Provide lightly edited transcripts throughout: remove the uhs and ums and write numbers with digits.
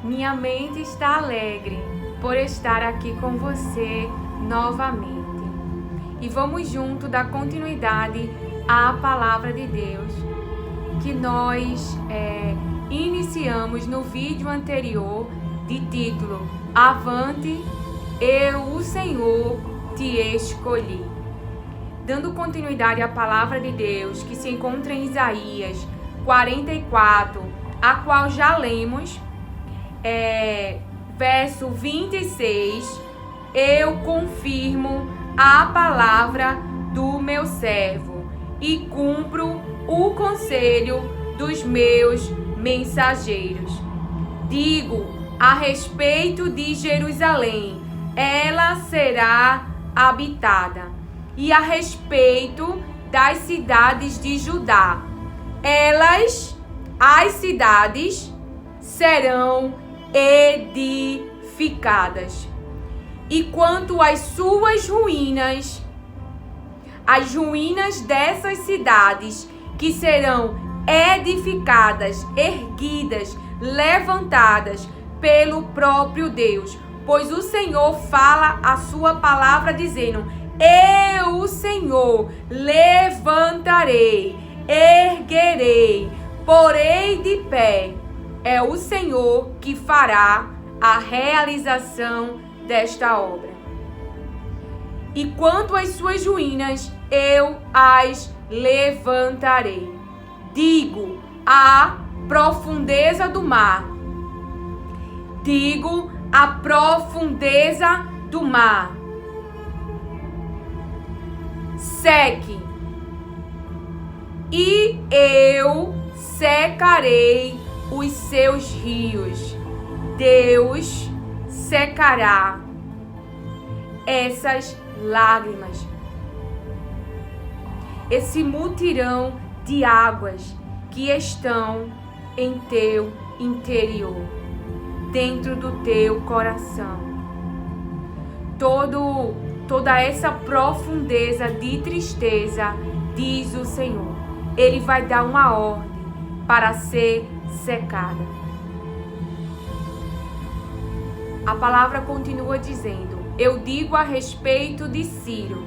Minha mente está alegre por estar aqui com você novamente. E vamos junto dar continuidade à palavra de Deus que nós iniciamos no vídeo anterior de título Avante, eu, o Senhor, te escolhi. Dando continuidade à palavra de Deus que se encontra em Isaías 44, a qual já lemos, verso 26, eu confirmo a palavra do meu servo e cumpro o conselho dos meus mensageiros. Digo a respeito de Jerusalém, ela será habitada, e a respeito das cidades de Judá, as cidades, serão edificadas. E quanto às suas ruínas, as ruínas dessas cidades que serão edificadas, erguidas, levantadas pelo próprio Deus, pois o Senhor fala a sua palavra dizendo: eu, o Senhor, levantarei, erguerei, porei de pé. É o Senhor que fará a realização desta obra. E quanto às suas ruínas, eu as levantarei. Digo a profundeza do mar. Digo a profundeza do mar. Seque, e eu secarei os seus rios. Deus secará essas lágrimas, esse mutirão de águas que estão em teu interior, dentro do teu coração. Toda essa profundeza de tristeza, diz o Senhor, Ele vai dar uma ordem para ser secada. A palavra continua dizendo: eu digo a respeito de Ciro,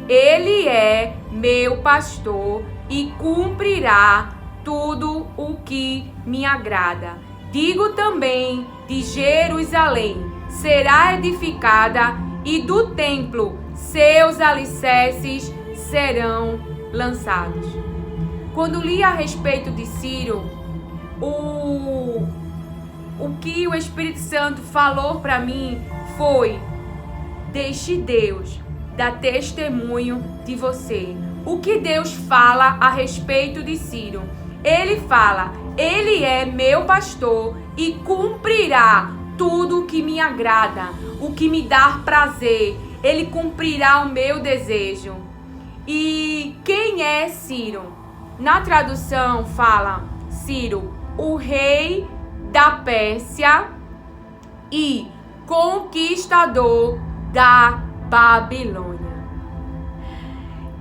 ele é meu pastor e cumprirá tudo o que me agrada. Digo também de Jerusalém, será edificada, e do templo seus alicerces serão lançados. Quando li a respeito de Ciro, o que o Espírito Santo falou para mim foi: deixe Deus dar testemunho de você. O que Deus fala a respeito de Ciro? Ele fala: ele é meu pastor e cumprirá tudo o que me agrada, o que me dá prazer. Ele cumprirá o meu desejo. E quem é Ciro? Na tradução fala Ciro, o rei da Pérsia e conquistador da Babilônia.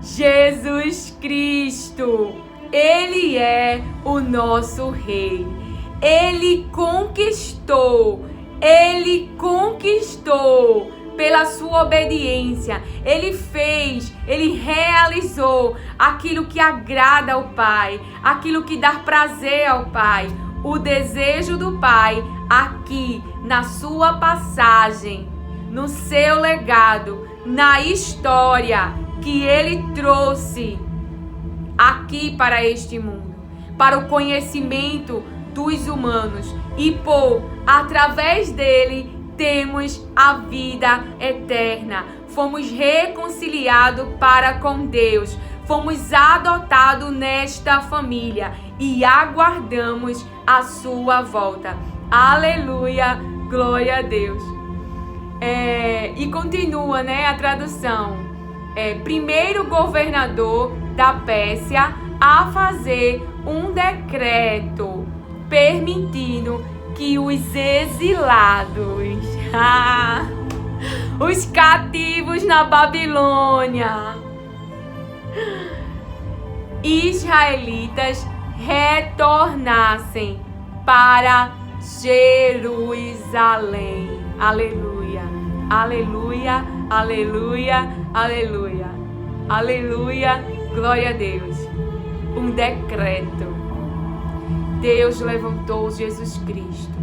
Jesus Cristo, Ele é o nosso rei. Ele conquistou pela sua obediência. Ele realizou aquilo que agrada ao Pai, aquilo que dá prazer ao Pai. O desejo do Pai aqui na sua passagem, no seu legado, na história que Ele trouxe aqui para este mundo, para o conhecimento dos humanos, e através dele temos a vida eterna. Fomos reconciliados para com Deus, fomos adotados nesta família e aguardamos a sua volta. Aleluia, glória a Deus. E continua, a tradução. Primeiro governador da Pérsia a fazer um decreto permitindo que os exilados, os cativos na Babilônia, israelitas retornassem para Jerusalém. Aleluia, aleluia, aleluia, aleluia, aleluia, glória a Deus. Um decreto. Deus levantou Jesus Cristo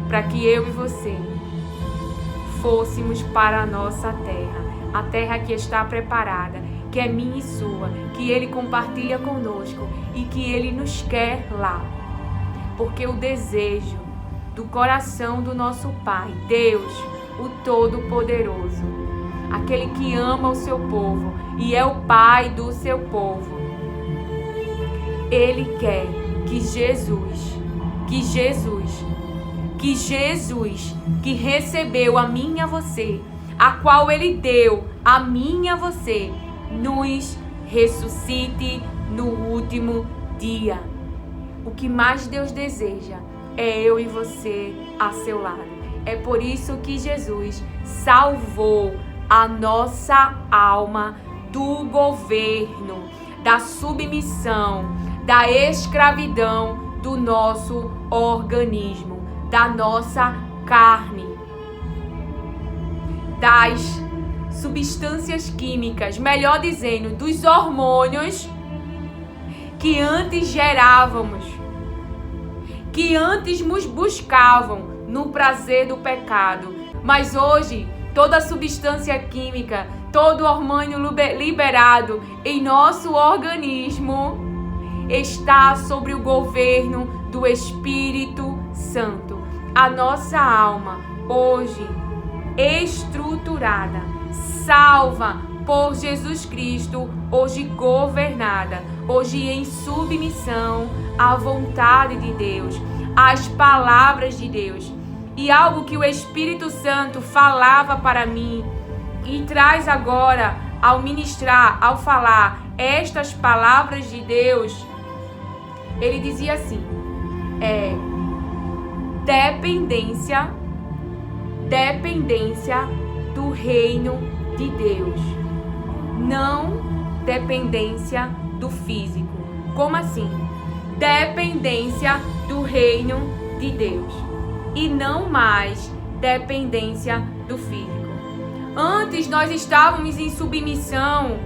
para que eu e você fôssemos para a nossa terra, a terra que está preparada, que é minha e sua, que Ele compartilha conosco e que Ele nos quer lá. Porque o desejo do coração do nosso Pai, Deus, o Todo-Poderoso, aquele que ama o seu povo e é o Pai do seu povo, Ele quer que Jesus, que recebeu a mim e a você, a qual Ele deu a mim e a você, nos ressuscite no último dia. O que mais Deus deseja é eu e você a seu lado. É por isso que Jesus salvou a nossa alma do governo, da submissão, da escravidão do nosso organismo, da nossa carne, das substâncias químicas, melhor dizendo, dos hormônios que antes gerávamos, que antes nos buscavam no prazer do pecado. Mas hoje, toda substância química, todo hormônio liberado em nosso organismo está sob o governo do Espírito Santo. A nossa alma, hoje, estruturada, salva por Jesus Cristo, hoje governada, hoje em submissão à vontade de Deus, às palavras de Deus. E algo que o Espírito Santo falava para mim e traz agora ao ministrar, ao falar estas palavras de Deus, ele dizia assim, dependência do reino de Deus, não dependência do físico. Como assim? Dependência do reino de Deus e não mais dependência do físico. Antes nós estávamos em submissão,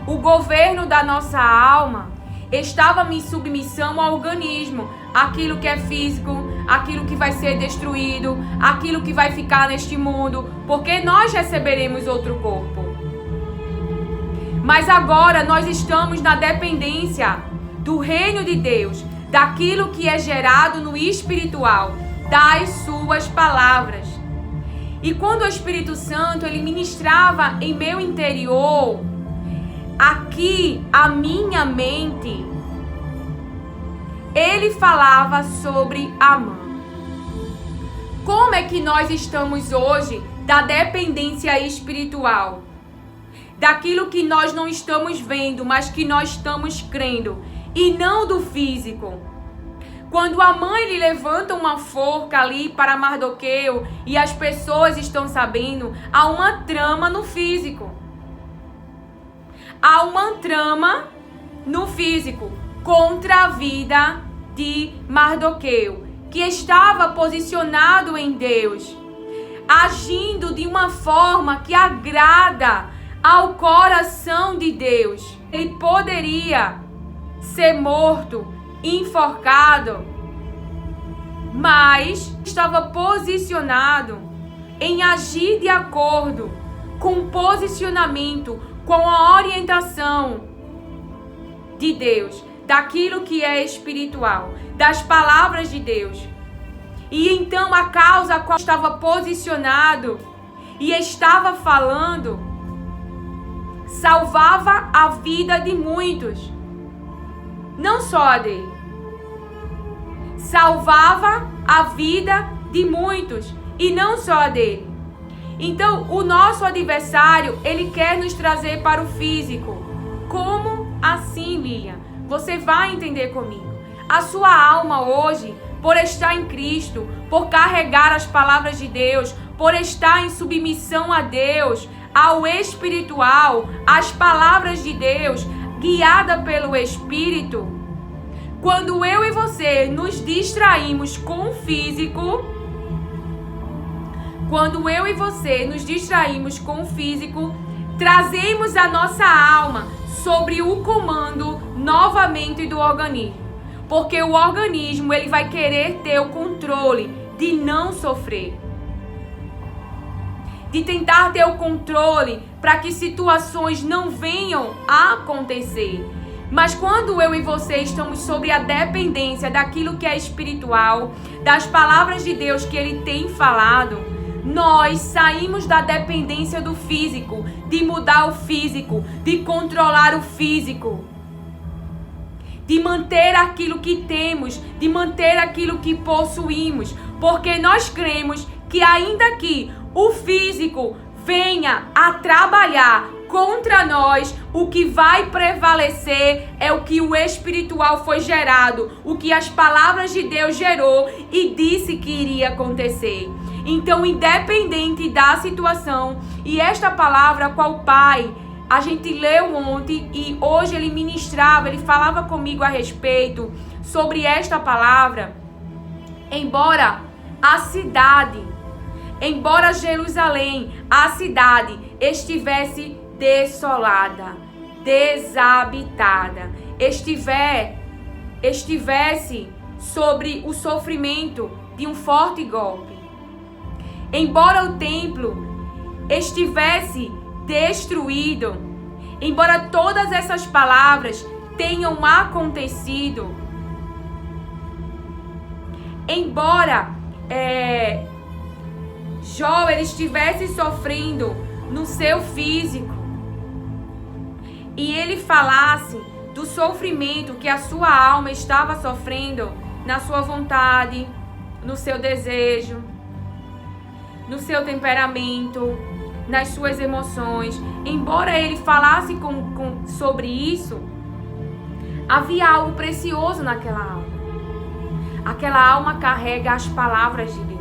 o governo da nossa alma estava em submissão ao organismo, aquilo que é físico, aquilo que vai ser destruído, aquilo que vai ficar neste mundo, porque nós receberemos outro corpo. Mas agora nós estamos na dependência do reino de Deus, daquilo que é gerado no espiritual, das suas palavras. E quando o Espírito Santo ele ministrava em meu interior, aqui a minha mente, ele falava sobre Amã. Como é que nós estamos hoje da dependência espiritual? Daquilo que nós não estamos vendo, mas que nós estamos crendo, e não do físico. Quando a mãe lhe levanta uma forca ali para Mardoqueu e as pessoas estão sabendo, há uma trama no físico. Há uma trama no físico contra a vida de Mardoqueu, que estava posicionado em Deus, agindo de uma forma que agrada ao coração de Deus. Ele poderia ser morto, enforcado, mas estava posicionado em agir de acordo com o posicionamento, com a orientação de Deus, daquilo que é espiritual, das palavras de Deus. E então a causa a qual estava posicionado e estava falando salvava a vida de muitos. Não só a dele. Salvava a vida de muitos e não só a dele. Então, o nosso adversário, ele quer nos trazer para o físico. Como assim, Lilian? Você vai entender comigo. A sua alma hoje, por estar em Cristo, por carregar as palavras de Deus, por estar em submissão a Deus, ao espiritual, às palavras de Deus, guiada pelo Espírito, quando eu e você nos distraímos com o físico, quando eu e você nos distraímos com o físico, trazemos a nossa alma sobre o comando novamente do organismo. Porque o organismo, ele vai querer ter o controle de não sofrer, de tentar ter o controle para que situações não venham a acontecer. Mas quando eu e você estamos sobre a dependência daquilo que é espiritual, das palavras de Deus que Ele tem falado, nós saímos da dependência do físico, de mudar o físico, de controlar o físico, de manter aquilo que temos, de manter aquilo que possuímos, porque nós cremos que ainda que o físico venha a trabalhar contra nós, o que vai prevalecer é o que o espiritual foi gerado, o que as palavras de Deus gerou e disse que iria acontecer. Então, independente da situação, e esta palavra qual Pai a gente leu ontem e hoje ele ministrava, ele falava comigo a respeito sobre esta palavra, embora a cidade, embora Jerusalém, a cidade estivesse desolada, desabitada, estivesse sobre o sofrimento de um forte golpe, embora o templo estivesse destruído, embora todas essas palavras tenham acontecido, embora Jó ele estivesse sofrendo no seu físico e ele falasse do sofrimento que a sua alma estava sofrendo na sua vontade, no seu desejo, no seu temperamento, nas suas emoções, embora ele falasse sobre isso, havia algo precioso naquela alma. Aquela alma carrega as palavras de Deus.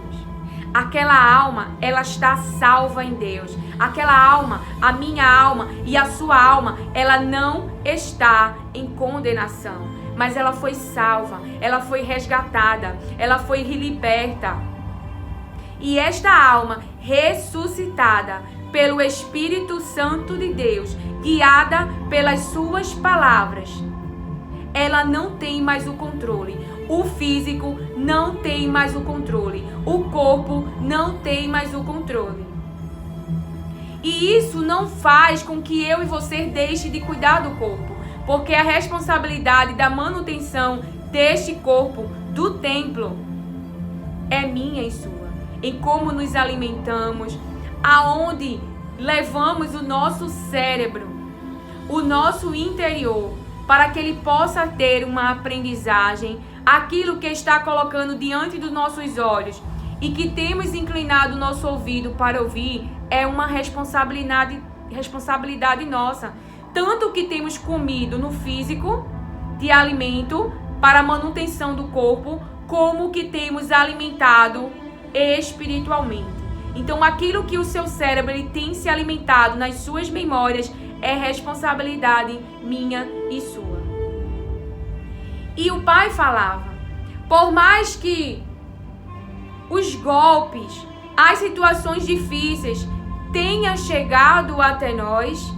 Aquela alma, ela está salva em Deus. Aquela alma, a minha alma e a sua alma, ela não está em condenação, mas ela foi salva, ela foi resgatada, ela foi liberta. E esta alma ressuscitada pelo Espírito Santo de Deus, guiada pelas suas palavras, ela não tem mais o controle. O físico não tem mais o controle. O corpo não tem mais o controle. E isso não faz com que eu e você deixe de cuidar do corpo, porque a responsabilidade da manutenção deste corpo, do templo, é minha e sua. Em como nos alimentamos, aonde levamos o nosso cérebro, o nosso interior, para que ele possa ter uma aprendizagem, aquilo que está colocando diante dos nossos olhos e que temos inclinado o nosso ouvido para ouvir, é uma responsabilidade nossa. Tanto que temos comido no físico, de alimento para a manutenção do corpo, como que temos alimentado espiritualmente. Então, aquilo que o seu cérebro ele tem se alimentado nas suas memórias é responsabilidade minha e sua. E o Pai falava, por mais que os golpes, as situações difíceis tenham chegado até nós,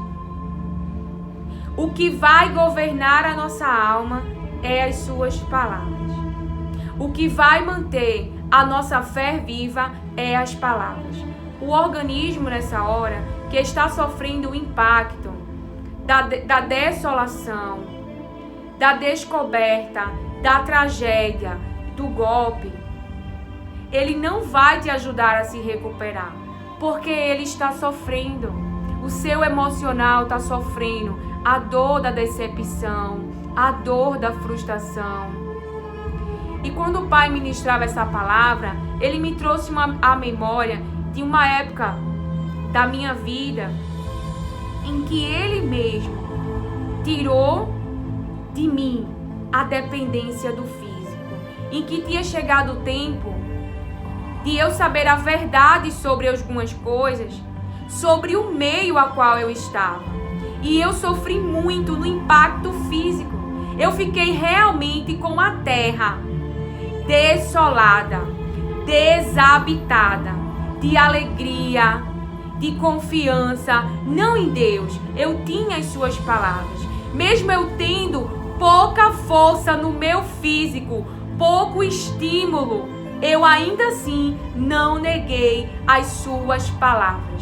o que vai governar a nossa alma é as suas palavras. O que vai manter a nossa fé viva é as palavras. O organismo nessa hora que está sofrendo o impacto da desolação, da descoberta, da tragédia, do golpe, ele não vai te ajudar a se recuperar, porque ele está sofrendo. O seu emocional está sofrendo a dor da decepção, a dor da frustração. E quando o Pai ministrava essa palavra, ele me trouxe a memória de uma época da minha vida em que ele mesmo tirou de mim a dependência do físico, em que tinha chegado o tempo de eu saber a verdade sobre algumas coisas, sobre o meio a qual eu estava. E eu sofri muito no impacto físico. Eu fiquei realmente com a terra desolada, desabitada, de alegria, de confiança, não em Deus. Eu tinha as suas palavras. Mesmo eu tendo pouca força no meu físico, pouco estímulo, eu ainda assim não neguei as suas palavras.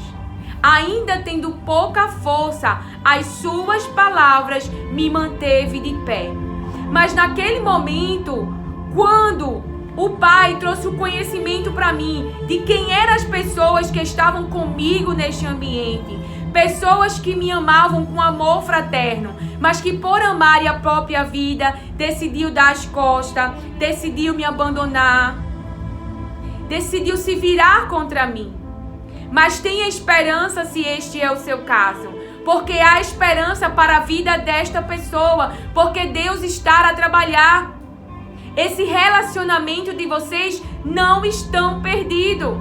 Ainda tendo pouca força, as suas palavras me manteve de pé. Mas naquele momento, quando o Pai trouxe o conhecimento para mim de quem eram as pessoas que estavam comigo neste ambiente, pessoas que me amavam com amor fraterno, mas que por amarem a própria vida, decidiu dar as costas, decidiu me abandonar, decidiu se virar contra mim. Mas tenha esperança se este é o seu caso, porque há esperança para a vida desta pessoa, porque Deus está a trabalhar. Esse relacionamento de vocês não estão perdidos.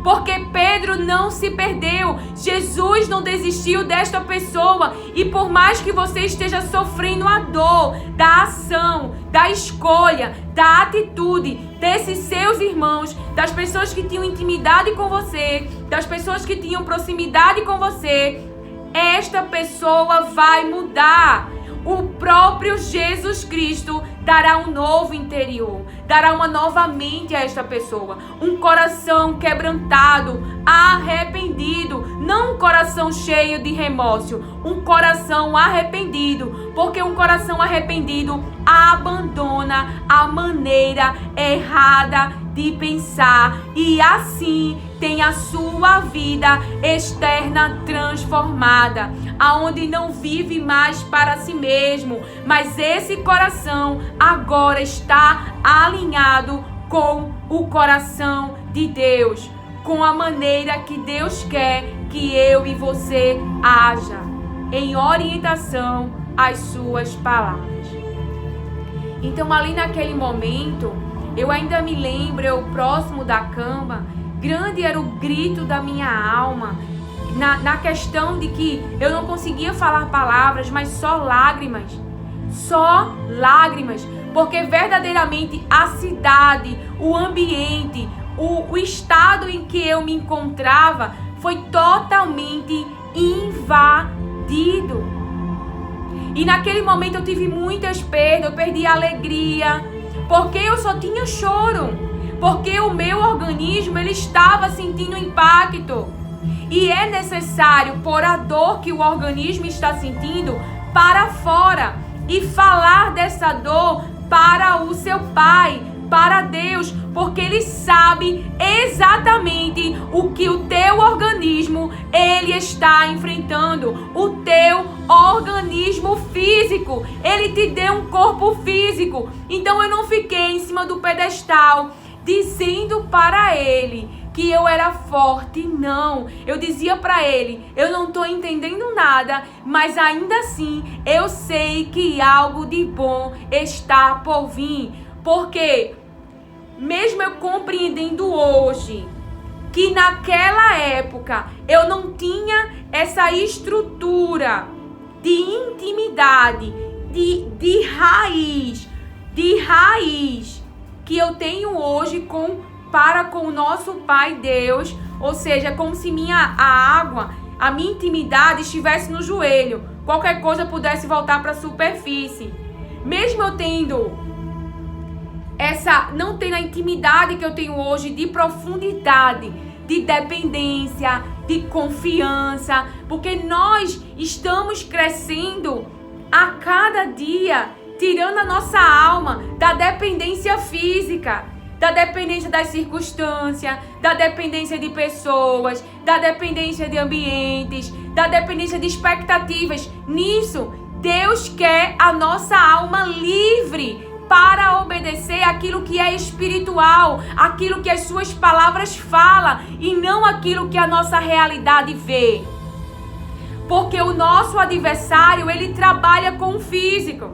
Porque Pedro não se perdeu. Jesus não desistiu desta pessoa. E por mais que você esteja sofrendo a dor da ação, da escolha, da atitude desses seus irmãos, das pessoas que tinham intimidade com você, das pessoas que tinham proximidade com você, esta pessoa vai mudar. O próprio Jesus Cristo dará um novo interior, dará uma nova mente a esta pessoa, um coração quebrantado, arrependido, não um coração cheio de remorso, um coração arrependido, porque um coração arrependido abandona a maneira errada de pensar e assim tem a sua vida externa transformada, aonde não vive mais para si mesmo, mas esse coração agora está alinhado com o coração de Deus, com a maneira que Deus quer que eu e você haja, em orientação às suas palavras. Então ali naquele momento, eu ainda me lembro, eu próximo da cama, grande era o grito da minha alma, na questão de que eu não conseguia falar palavras, mas só lágrimas, porque verdadeiramente a cidade, o ambiente, o estado em que eu me encontrava foi totalmente invadido. E naquele momento eu tive muitas perdas, eu perdi a alegria, porque eu só tinha choro, porque o meu organismo ele estava sentindo impacto. E é necessário pôr a dor que o organismo está sentindo para fora e falar dessa dor para o seu Pai, para Deus, porque Ele sabe exatamente o que o teu organismo ele está enfrentando. O teu organismo físico, Ele te deu um corpo físico. Então eu não fiquei em cima do pedestal dizendo para Ele que eu era forte, não. Eu dizia para Ele, eu não estou entendendo nada, mas ainda assim eu sei que algo de bom está por vir. Porque mesmo eu compreendendo hoje que naquela época eu não tinha essa estrutura de intimidade, de raiz que eu tenho hoje para com o nosso Pai Deus, ou seja, como se a minha intimidade estivesse no joelho, qualquer coisa pudesse voltar para a superfície. Mesmo eu não tendo a intimidade que eu tenho hoje de profundidade, de dependência, de confiança, porque nós estamos crescendo a cada dia, tirando a nossa alma da dependência física, da dependência das circunstâncias, da dependência de pessoas, da dependência de ambientes, da dependência de expectativas. Nisso, Deus quer a nossa alma livre para obedecer aquilo que é espiritual, aquilo que as suas palavras falam e não aquilo que a nossa realidade vê. Porque o nosso adversário, ele trabalha com o físico.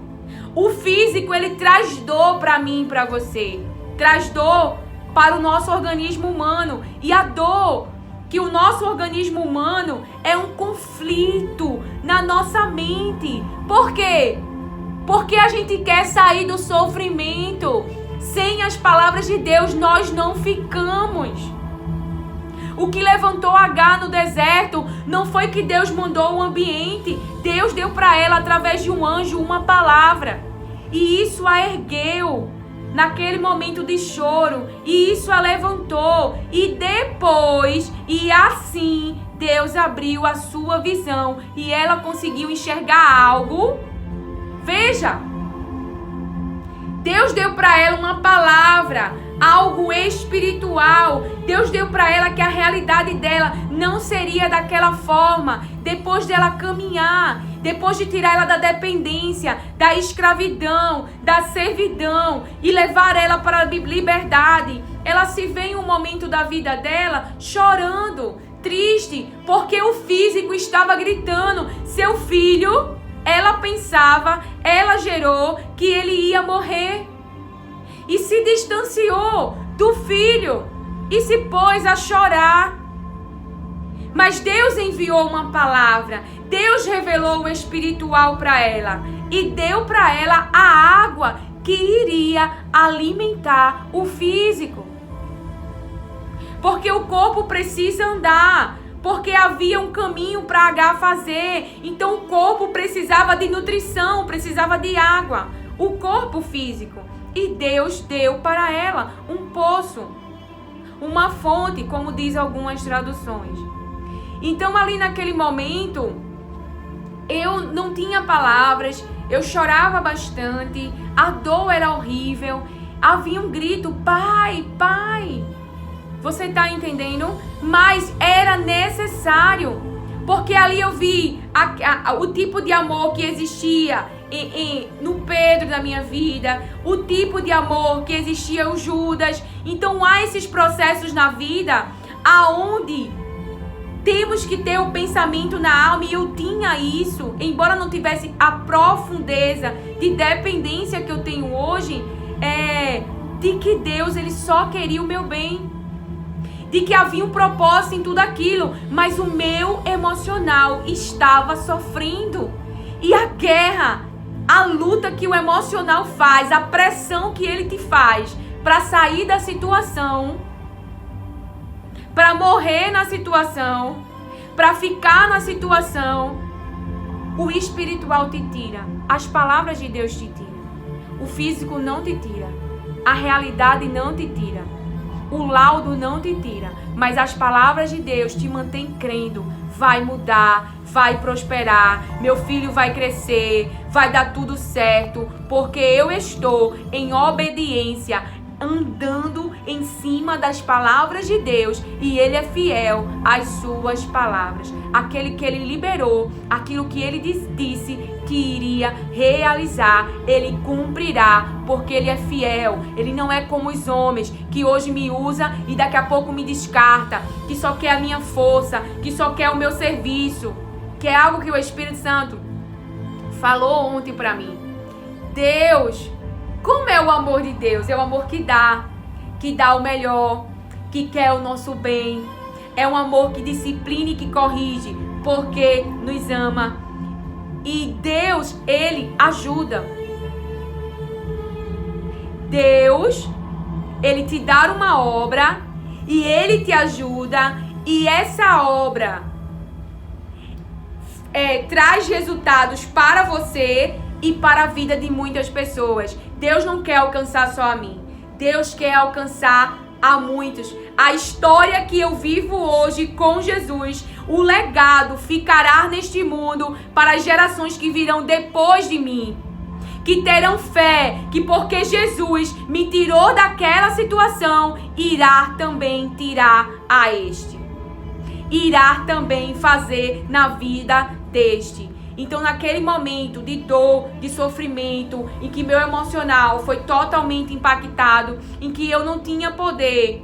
O físico, ele traz dor para mim e para você. Traz dor para o nosso organismo humano. E a dor que o nosso organismo humano é um conflito na nossa mente. Por quê? Porque a gente quer sair do sofrimento sem as palavras de Deus, nós não ficamos. O que levantou Agar no deserto não foi que Deus mandou o ambiente. Deus deu para ela, através de um anjo, uma palavra. E isso a ergueu naquele momento de choro. E isso a levantou. E depois, e assim, Deus abriu a sua visão. E ela conseguiu enxergar algo. Veja, Deus deu para ela uma palavra, algo espiritual. Deus deu para ela que a realidade dela não seria daquela forma. Depois dela caminhar, depois de tirar ela da dependência, da escravidão, da servidão e levar ela para a liberdade, ela se vê em um momento da vida dela chorando, triste, porque o físico estava gritando, seu filho. Ela pensava, ela gerou que ele ia morrer. E se distanciou do filho e se pôs a chorar. Mas Deus enviou uma palavra. Deus revelou o espiritual para ela. E deu para ela a água que iria alimentar o físico. Porque o corpo precisa andar. Porque havia um caminho para Agar fazer. Então o corpo precisava de nutrição, precisava de água. O corpo físico. E Deus deu para ela um poço, uma fonte, como diz algumas traduções. Então ali naquele momento, eu não tinha palavras, eu chorava bastante, a dor era horrível. Havia um grito, pai, pai. Você está entendendo? Mas era necessário, porque ali eu vi o tipo de amor que existia no Pedro da minha vida, o tipo de amor que existia o Judas. Então há esses processos na vida aonde temos que ter o pensamento na alma, e eu tinha isso, embora não tivesse a profundeza de dependência que eu tenho hoje, de que Deus ele só queria o meu bem, de que havia um propósito em tudo aquilo, mas o meu emocional estava sofrendo. E a guerra, a luta que o emocional faz, a pressão que ele te faz para sair da situação, para morrer na situação, para ficar na situação, o espiritual te tira, as palavras de Deus te tiram, o físico não te tira, a realidade não te tira, o laudo não te tira, mas as palavras de Deus te mantêm crendo. Vai mudar, vai prosperar, meu filho vai crescer, vai dar tudo certo, porque eu estou em obediência, andando em cima das palavras de Deus, e Ele é fiel às suas palavras. Aquele que Ele liberou, aquilo que Ele disse que iria realizar, Ele cumprirá, porque Ele é fiel. Ele não é como os homens que hoje me usa e daqui a pouco me descarta, que só quer a minha força, que só quer o meu serviço, que é algo que o Espírito Santo falou ontem para mim. Deus, como é o amor de Deus? É o amor que dá o melhor, que quer o nosso bem. É um amor que disciplina e que corrige, porque nos ama. E Deus, Ele ajuda. Deus, Ele te dá uma obra e Ele te ajuda. E essa obra traz resultados para você e para a vida de muitas pessoas. Deus não quer alcançar só a mim. Deus quer alcançar a muitos. A história que eu vivo hoje com Jesus, o legado ficará neste mundo para as gerações que virão depois de mim, que terão fé que porque Jesus me tirou daquela situação, irá também tirar a este. Irá também fazer na vida deste. Então, naquele momento de dor, de sofrimento, em que meu emocional foi totalmente impactado, em que eu não tinha poder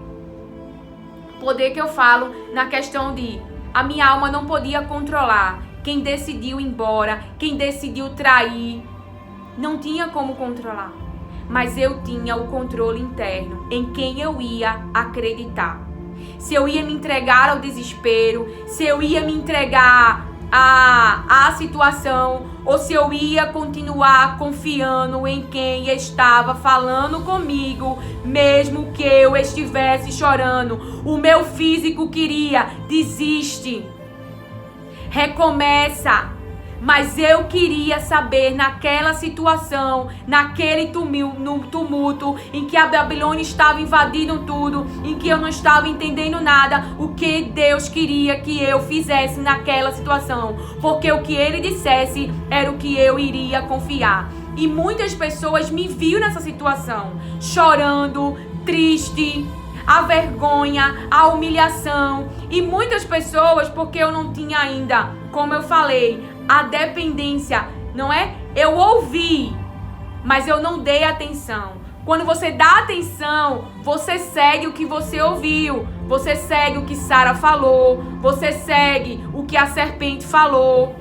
que eu falo na questão de a minha alma não podia controlar. Quem decidiu ir embora, quem decidiu trair, não tinha como controlar. Mas eu tinha o controle interno em quem eu ia acreditar. Se eu ia me entregar ao desespero, se eu ia me entregar a situação ou se eu ia continuar confiando em quem estava falando comigo, mesmo que eu estivesse chorando. O meu físico queria: desiste, recomeça. Mas eu queria saber, naquela situação, naquele tumulto, em que a Babilônia estava invadindo tudo, em que eu não estava entendendo nada, o que Deus queria que eu fizesse naquela situação. Porque o que Ele dissesse era o que eu iria confiar. E muitas pessoas me viram nessa situação, chorando, triste, a vergonha, a humilhação. E muitas pessoas, porque eu não tinha ainda, como eu falei, a dependência, não é? Eu ouvi, mas eu não dei atenção. Quando você dá atenção, você segue o que você ouviu. Você segue o que Sara falou. Você segue o que a serpente falou.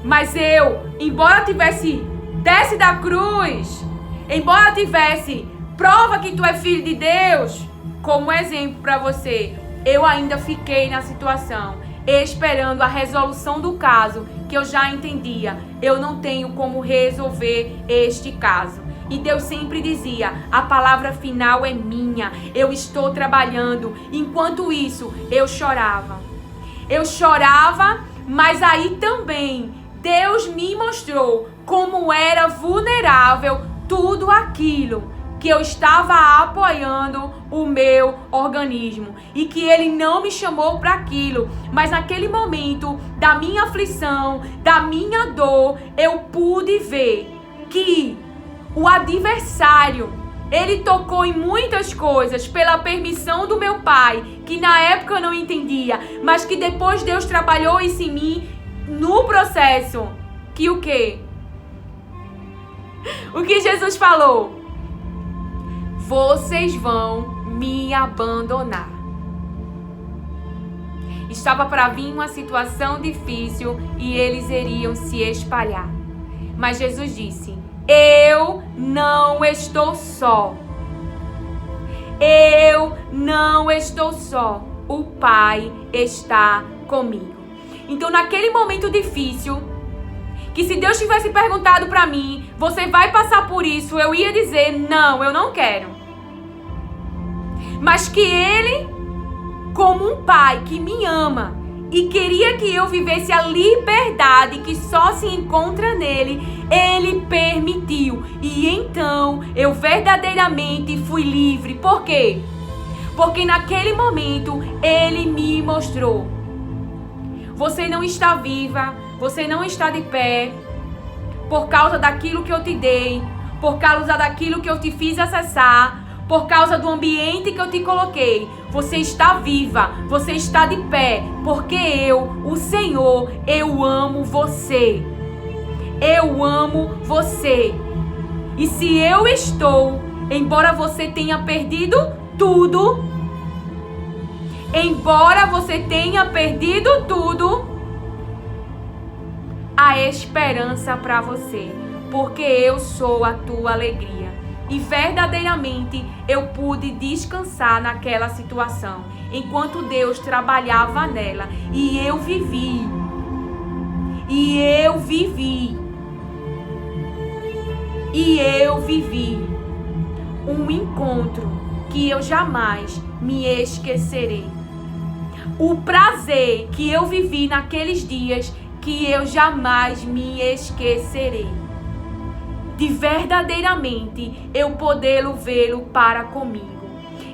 Mas eu, embora tivesse desce da cruz, embora tivesse prova que tu é filho de Deus, como exemplo para você, eu ainda fiquei na situação, esperando a resolução do caso, que eu já entendia. Eu não tenho como resolver este caso. E Deus sempre dizia: a palavra final é minha, eu estou trabalhando. Enquanto isso, eu chorava. Eu chorava, mas aí também Deus me mostrou como era vulnerável tudo aquilo que eu estava apoiando o meu organismo, e que Ele não me chamou para aquilo, mas naquele momento da minha aflição, da minha dor, eu pude ver que o adversário, ele tocou em muitas coisas pela permissão do meu pai, que na época eu não entendia, mas que depois Deus trabalhou isso em mim no processo. Que o quê? O que Jesus falou? Vocês vão me abandonar. Estava para vir uma situação difícil e eles iriam se espalhar. Mas Jesus disse: eu não estou só. Eu não estou só. O Pai está comigo. Então, naquele momento difícil, que se Deus tivesse perguntado para mim: você vai passar por isso? Eu ia dizer: não, eu não quero. Mas que Ele, como um pai que me ama e queria que eu vivesse a liberdade que só se encontra nele, Ele permitiu. E então eu verdadeiramente fui livre. Por quê? Porque naquele momento Ele me mostrou: você não está viva, você não está de pé por causa daquilo que eu te dei, por causa daquilo que eu te fiz acessar, por causa do ambiente que eu te coloquei. Você está viva, você está de pé, porque eu, o Senhor, eu amo você. Eu amo você. E se eu estou, embora você tenha perdido tudo, há esperança para você, porque eu sou a tua alegria. E verdadeiramente eu pude descansar naquela situação, enquanto Deus trabalhava nela. E eu vivi um encontro que eu jamais me esquecerei. O prazer que eu vivi naqueles dias que eu jamais me esquecerei. De verdadeiramente eu podê-lo vê-lo para comigo.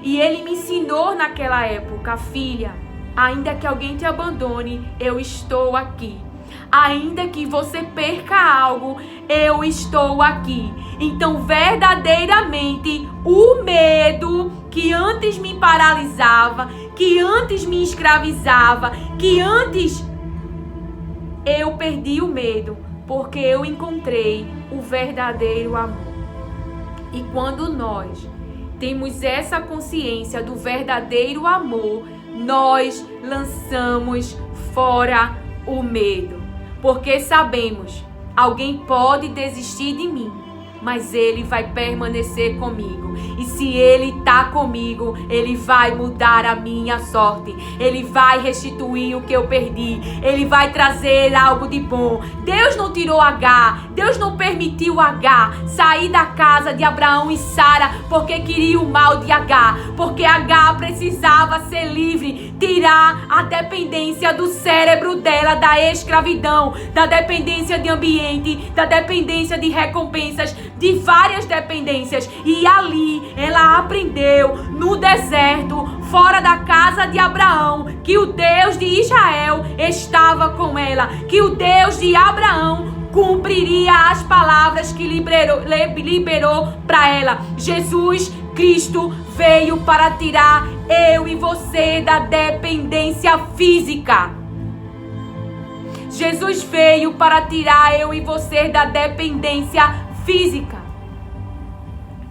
E Ele me ensinou naquela época: filha, ainda que alguém te abandone, eu estou aqui. Ainda que você perca algo, eu estou aqui. Então, verdadeiramente, o medo que antes me paralisava, que antes me escravizava, que antes eu perdi o medo, porque eu encontrei o verdadeiro amor. E quando nós temos essa consciência do verdadeiro amor, nós lançamos fora o medo. Porque sabemos, alguém pode desistir de mim, mas Ele vai permanecer comigo. E se Ele está comigo, Ele vai mudar a minha sorte. Ele vai restituir o que eu perdi. Ele vai trazer algo de bom. Deus não tirou Agar. Deus não permitiu Agar sair da casa de Abraão e Sara porque queria o mal de Agar. Porque Agar precisava ser livre, tirar a dependência do cérebro dela da escravidão, da dependência de ambiente, da dependência de recompensas, de várias dependências. E ali ela aprendeu no deserto, fora da casa de Abraão, que o Deus de Israel estava com ela, que o Deus de Abraão cumpriria as palavras que liberou para ela. Jesus Cristo veio para tirar eu e você da dependência física. Jesus veio para tirar eu e você da dependência física,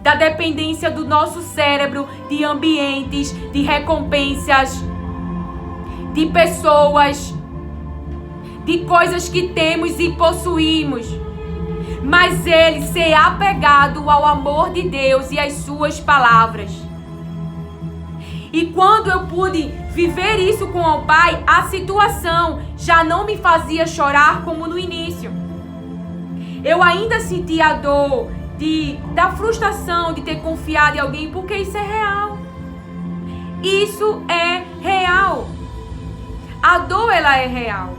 da dependência do nosso cérebro, de ambientes, de recompensas, de pessoas, de coisas que temos e possuímos. Mas ele ser apegado ao amor de Deus e às suas palavras. E quando eu pude viver isso com o Pai, a situação já não me fazia chorar como no início. Eu ainda sentia a dor da frustração de ter confiado em alguém, porque isso é real. Isso é real. A dor, ela é real.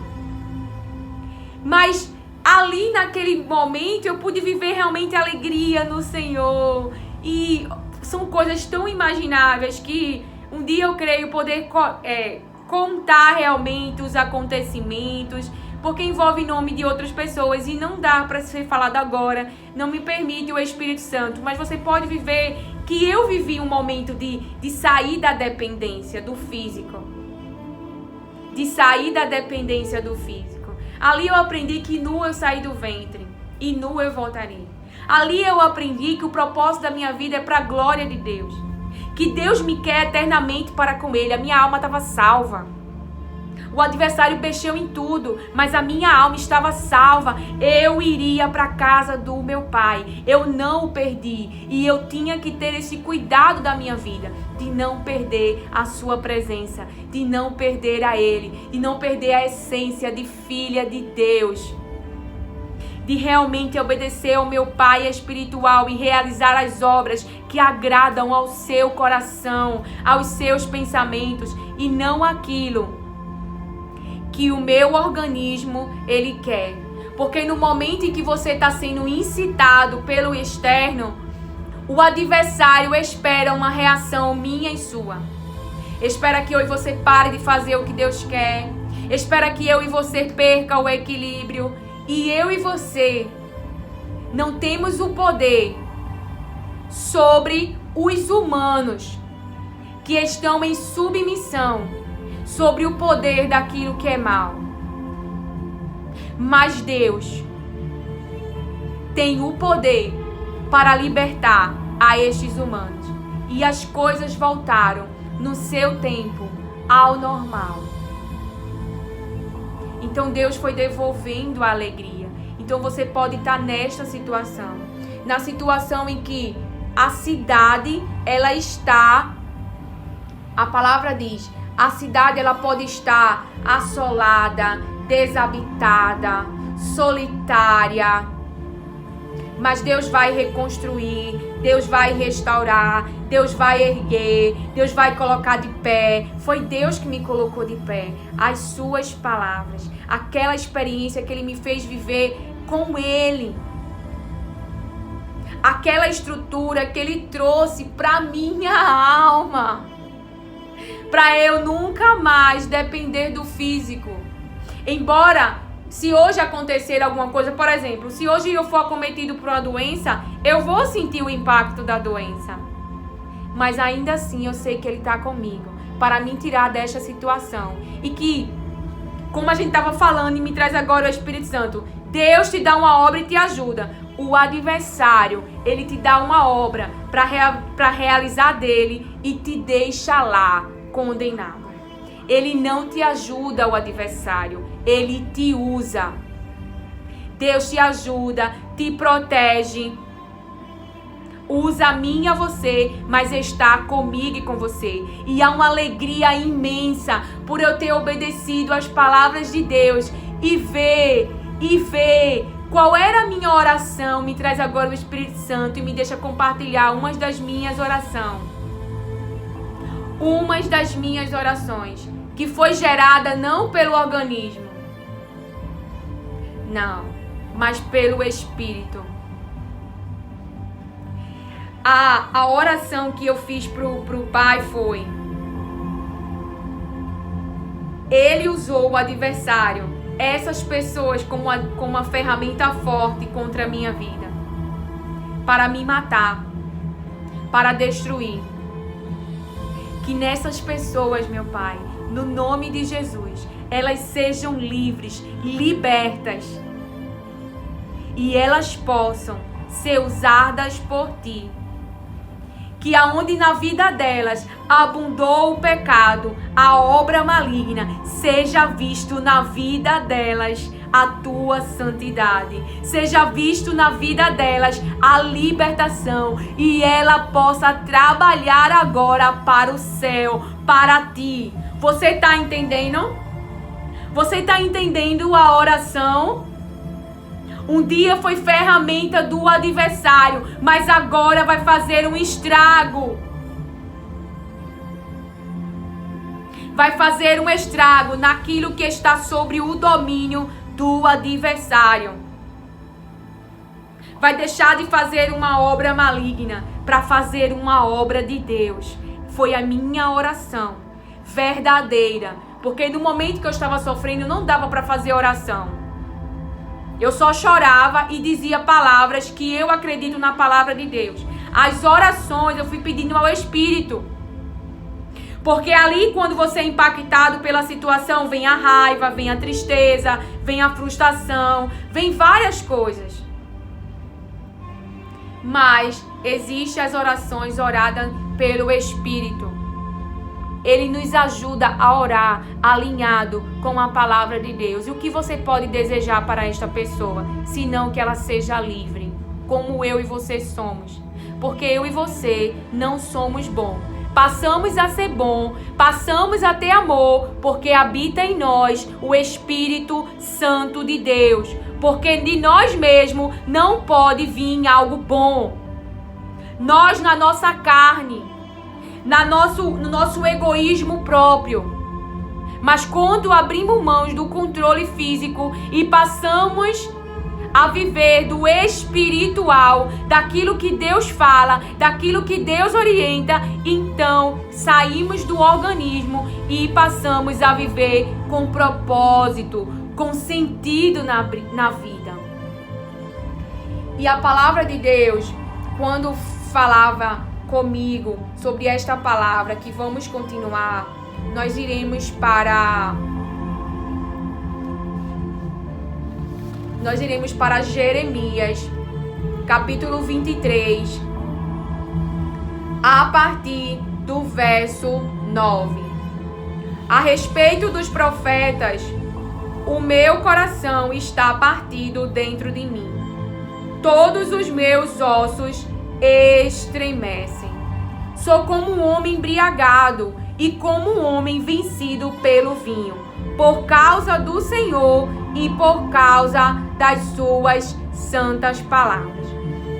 Mas ali naquele momento eu pude viver realmente alegria no Senhor. E são coisas tão imagináveis que um dia eu creio poder contar realmente os acontecimentos, porque envolve nome de outras pessoas e não dá para ser falado agora, não me permite o Espírito Santo, mas você pode viver que eu vivi um momento de sair da dependência do físico, de sair da dependência do físico. Ali eu aprendi que nu eu saí do ventre e nu eu voltarei. Ali eu aprendi que o propósito da minha vida é para a glória de Deus, que Deus me quer eternamente para com Ele. A minha alma estava salva. O adversário mexeu em tudo, mas a minha alma estava salva. Eu iria para a casa do meu Pai. Eu não o perdi. E eu tinha que ter esse cuidado da minha vida, de não perder a sua presença, de não perder a Ele, de não perder a essência de filha de Deus, de realmente obedecer ao meu Pai espiritual e realizar as obras que agradam ao seu coração, aos seus pensamentos, e não aquilo que o meu organismo ele quer. Porque no momento em que você está sendo incitado pelo externo, o adversário espera uma reação minha e sua. Espera que eu e você pare de fazer o que Deus quer. Espera que eu e você perca o equilíbrio. E eu e você não temos o poder sobre os humanos que estão em submissão, sobre o poder daquilo que é mal. Mas Deus tem o poder para libertar a estes humanos. E as coisas voltaram no seu tempo ao normal. Então Deus foi devolvendo a alegria. Então você pode estar nesta situação, na situação em que a cidade, ela está, a palavra diz, a cidade ela pode estar assolada, desabitada, solitária, mas Deus vai reconstruir, Deus vai restaurar, Deus vai erguer, Deus vai colocar de pé. Foi Deus que me colocou de pé. As suas palavras, aquela experiência que Ele me fez viver com Ele, aquela estrutura que Ele trouxe para minha alma, para eu nunca mais depender do físico. Embora, se hoje acontecer alguma coisa, por exemplo, se hoje eu for acometido por uma doença, eu vou sentir o impacto da doença. Mas ainda assim eu sei que Ele está comigo para me tirar desta situação. E que, como a gente estava falando e me traz agora o Espírito Santo, Deus te dá uma obra e te ajuda. O adversário, ele te dá uma obra para realizar dele e te deixa lá condenado. Ele não te ajuda, o adversário, ele te usa. Deus te ajuda, te protege, usa a mim e a você, mas está comigo e com você. E há uma alegria imensa por eu ter obedecido às palavras de Deus e ver qual era a minha oração. Me traz agora o Espírito Santo e me deixa compartilhar umas das minhas orações, que foi gerada não pelo organismo, não, mas pelo Espírito. A oração que eu fiz pro Pai foi: Ele usou o adversário, essas pessoas, como uma ferramenta forte contra a minha vida, para me matar, para destruir. Que nessas pessoas, meu Pai, no nome de Jesus, elas sejam livres, libertas, e elas possam ser usadas por Ti. Que aonde na vida delas abundou o pecado, a obra maligna, seja visto na vida delas a Tua santidade. Seja visto na vida delas a libertação, e ela possa trabalhar agora para o céu, para Ti. Você está entendendo? Você está entendendo a oração? Um dia foi ferramenta do adversário, mas agora vai fazer um estrago. Vai fazer um estrago naquilo que está sobre o domínio do adversário. Vai deixar de fazer uma obra maligna para fazer uma obra de Deus. Foi a minha oração verdadeira, porque no momento que eu estava sofrendo não dava para fazer oração. Eu só chorava e dizia palavras que eu acredito na palavra de Deus. As orações eu fui pedindo ao Espírito. Porque ali, quando você é impactado pela situação, vem a raiva, vem a tristeza, vem a frustração, vem várias coisas. Mas existem as orações oradas pelo Espírito. Ele nos ajuda a orar alinhado com a palavra de Deus. E o que você pode desejar para esta pessoa, senão que ela seja livre, como eu e você somos? Porque eu e você não somos bons. Passamos a ser bom, passamos a ter amor, porque habita em nós o Espírito Santo de Deus. Porque de nós mesmos não pode vir algo bom. Nós, na nossa carne, no nosso egoísmo próprio. Mas quando abrimos mãos do controle físico e passamos a viver do espiritual, daquilo que Deus fala, daquilo que Deus orienta, então saímos do organismo e passamos a viver com propósito, com sentido na vida. E a palavra de Deus, quando falava comigo sobre esta palavra, que vamos continuar, nós iremos para Jeremias, capítulo 23, a partir do verso 9. A respeito dos profetas, o meu coração está partido dentro de mim. Todos os meus ossos estremecem. Sou como um homem embriagado e como um homem vencido pelo vinho, por causa do Senhor e por causa das suas santas palavras.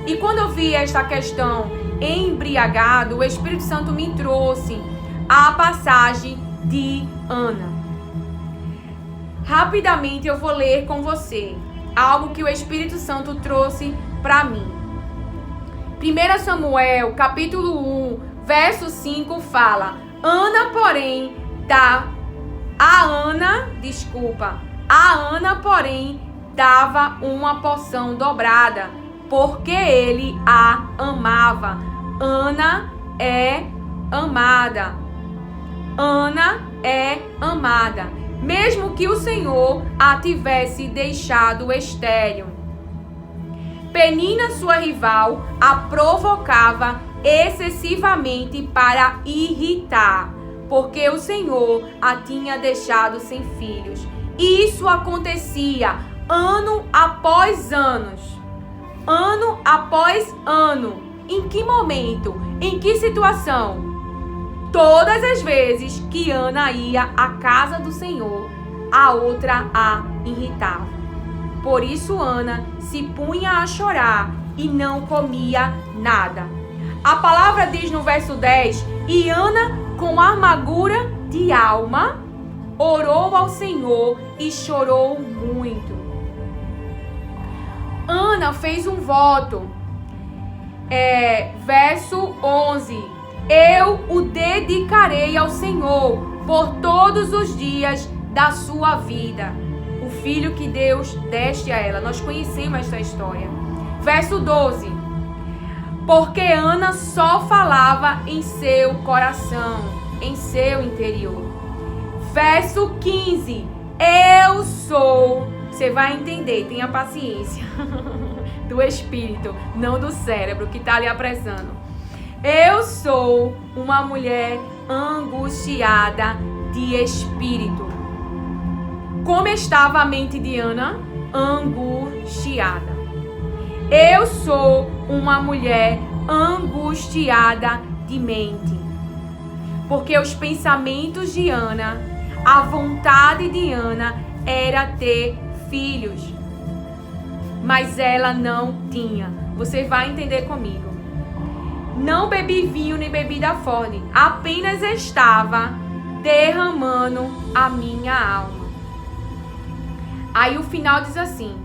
E quando eu vi esta questão embriagado, o Espírito Santo me trouxe a passagem de Ana. Rapidamente eu vou ler com você algo que o Espírito Santo trouxe para mim. 1 Samuel, capítulo 1, verso 5 fala: A Ana, porém, dava uma porção dobrada, porque ele a amava. Ana é amada. Ana é amada, mesmo que o Senhor a tivesse deixado estéril. Penina, sua rival, a provocava excessivamente para irritar, porque o Senhor a tinha deixado sem filhos. Isso acontecia ano após ano, Em que momento? Em que situação? Todas as vezes que Ana ia à casa do Senhor, a outra a irritava. Por isso Ana se punha a chorar e não comia nada. A palavra diz no verso 10, e Ana, com amargura de alma, orou ao Senhor e chorou muito. Ana fez um voto. Verso 11. Eu o dedicarei ao Senhor por todos os dias da sua vida. O filho que Deus deste a ela. Nós conhecemos esta história. Verso 12. Porque Ana só falava em seu coração, em seu interior. Verso 15. Eu sou. Você vai entender, tenha paciência. Do espírito, não do cérebro que está lhe apressando. Eu sou uma mulher angustiada de espírito. Como estava a mente de Ana? Angustiada. Eu sou uma mulher angustiada de mente. Porque os pensamentos de Ana, a vontade de Ana era ter filhos. Mas ela não tinha. Você vai entender comigo. Não bebi vinho nem bebida forte. Apenas estava derramando a minha alma. Aí o final diz assim.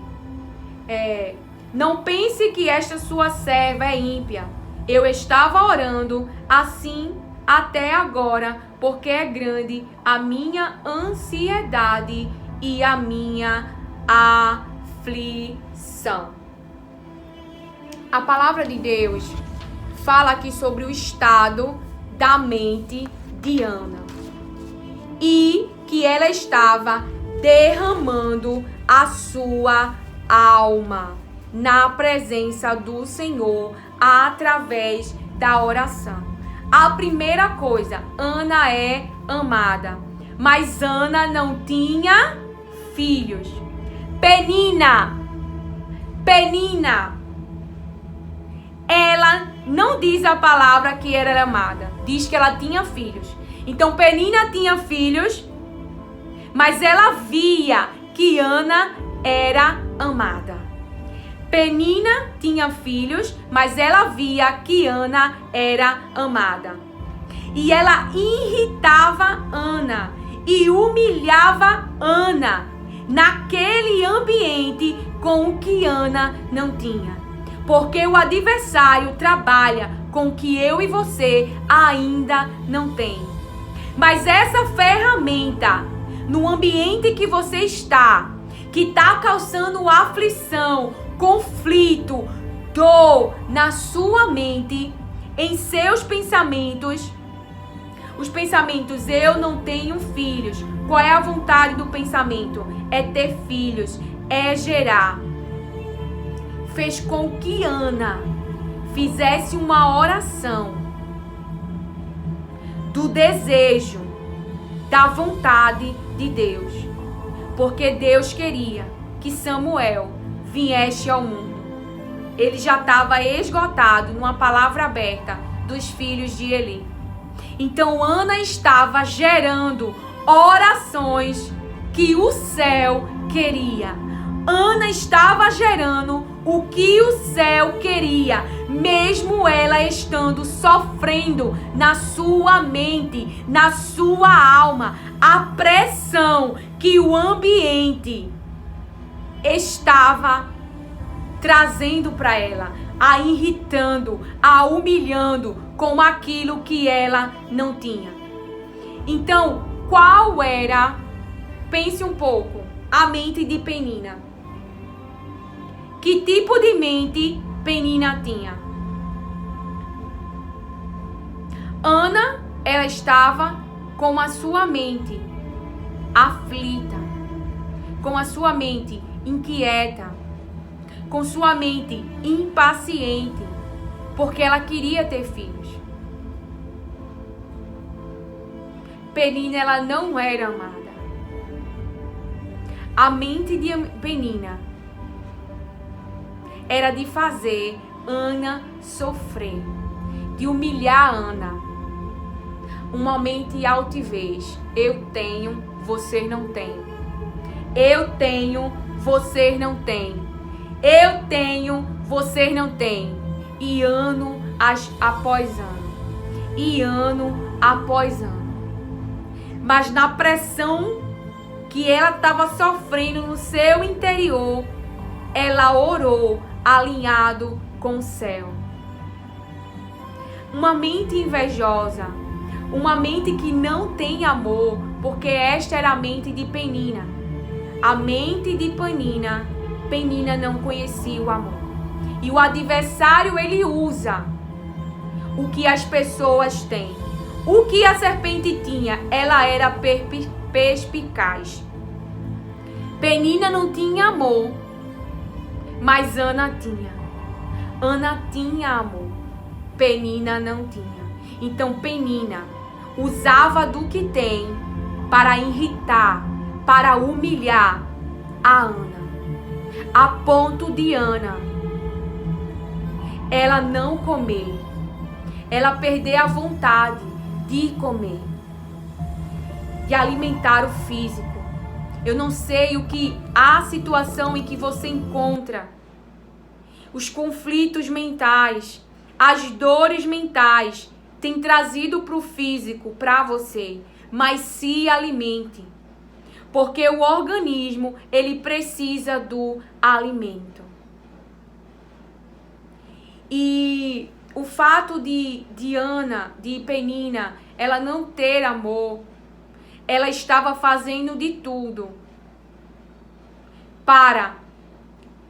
Não pense que esta sua serva é ímpia. Eu estava orando assim até agora, porque é grande a minha ansiedade e a minha aflição. A palavra de Deus fala aqui sobre o estado da mente de Ana e que ela estava derramando a sua alma na presença do Senhor através da oração. A primeira coisa, Ana é amada, mas Ana não tinha filhos. Penina, ela não diz a palavra que era amada, diz que ela tinha filhos. Então Penina tinha filhos, mas ela via que Ana era amada. Penina tinha filhos, mas ela via que Ana era amada. E ela irritava Ana e humilhava Ana naquele ambiente com o que Ana não tinha. Porque o adversário trabalha com o que eu e você ainda não tem. Mas essa ferramenta, no ambiente que você está, que está causando aflição, conflito, dor na sua mente, em seus pensamentos, os pensamentos, eu não tenho filhos. Qual é a vontade do pensamento? É ter filhos, é gerar. Fez com que Ana fizesse uma oração do desejo, da vontade de Deus. Porque Deus queria que Samuel viesse ao mundo. Ele já estava esgotado numa palavra aberta dos filhos de Eli. Então Ana estava gerando orações que o céu queria. Ana estava gerando o que o céu queria, mesmo ela estando sofrendo na sua mente, na sua alma, a pressão que o ambiente estava trazendo para ela, a irritando, a humilhando com aquilo que ela não tinha. Então, qual era, pense um pouco, a mente de Penina? Que tipo de mente Penina tinha? Ana, ela estava com a sua mente aflita, com a sua mente inquieta, com sua mente impaciente, porque ela queria ter filhos. Penina, ela não era amada. A mente de Penina era de fazer Ana sofrer, de humilhar Ana. Um momento de altivez. Eu tenho, vocês não têm. Eu tenho, vocês não têm. Eu tenho, vocês não têm. E ano após ano. E ano após ano. Mas na pressão que ela estava sofrendo no seu interior, ela orou alinhado com o céu. Uma mente invejosa, uma mente que não tem amor, porque esta era a mente de Penina. A mente de Penina não conhecia o amor. E o adversário, ele usa o que as pessoas têm. O que a serpente tinha, ela era perspicaz. Penina não tinha amor, mas Ana tinha. Ana tinha amor, Penina não tinha. Então Penina usava do que tem para irritar, para humilhar a Ana. A ponto de Ana, ela não comer, ela perder a vontade de comer, de alimentar o físico. Eu não sei o que a situação em que você encontra, os conflitos mentais, as dores mentais têm trazido para o físico, para você, mas se alimente, porque o organismo, ele precisa do alimento. E o fato de Penina, ela não ter amor, ela estava fazendo de tudo para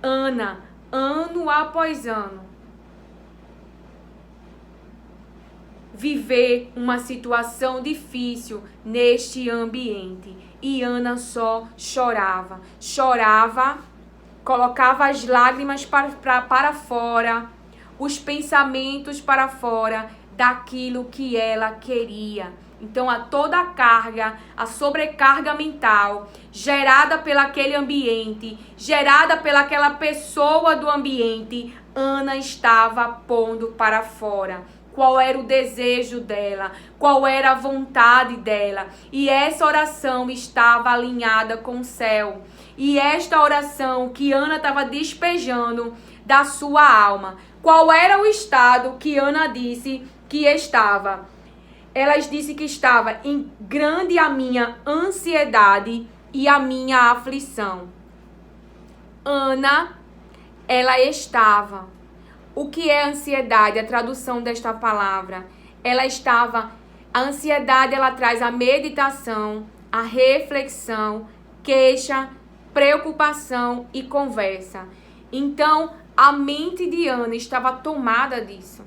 Ana, ano após ano, viver uma situação difícil neste ambiente. E Ana só chorava, colocava as lágrimas para fora, os pensamentos para fora daquilo que ela queria. Então, toda a carga, a sobrecarga mental gerada pelaquele ambiente, gerada pelaquela pessoa do ambiente, Ana estava pondo para fora. Qual era o desejo dela, qual era a vontade dela. E essa oração estava alinhada com o céu. E esta oração que Ana estava despejando da sua alma. Qual era o estado que Ana disse que estava? Ela disse que estava em grande a minha ansiedade e a minha aflição. Ana, ela estava. O que é ansiedade? A tradução desta palavra. Ela estava. A ansiedade, ela traz a meditação, a reflexão, queixa, preocupação e conversa. Então, a mente de Ana estava tomada disso.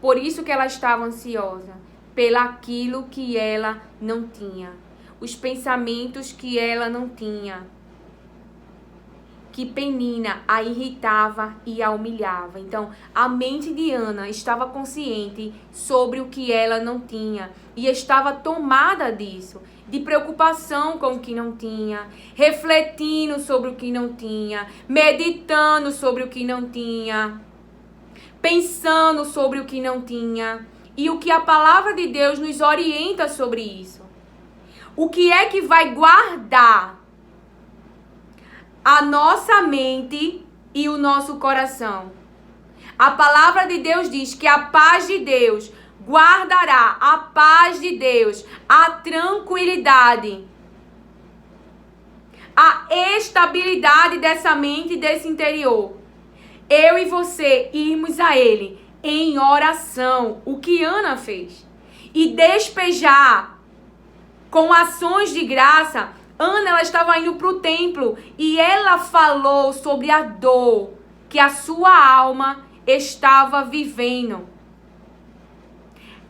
Por isso que ela estava ansiosa, pelaquilo que ela não tinha, os pensamentos que ela não tinha, que Penina a irritava e a humilhava. Então, a mente de Ana estava consciente sobre o que ela não tinha e estava tomada disso, de preocupação com o que não tinha, refletindo sobre o que não tinha, meditando sobre o que não tinha, pensando sobre o que não tinha. E o que a palavra de Deus nos orienta sobre isso? O que é que vai guardar a nossa mente e o nosso coração? A palavra de Deus diz que a paz de Deus guardará, a paz de Deus, a tranquilidade, a estabilidade dessa mente e desse interior. Eu e você irmos a Ele em oração, o que Ana fez, e despejar com ações de graça. Ana, ela estava indo para o templo e ela falou sobre a dor que a sua alma estava vivendo.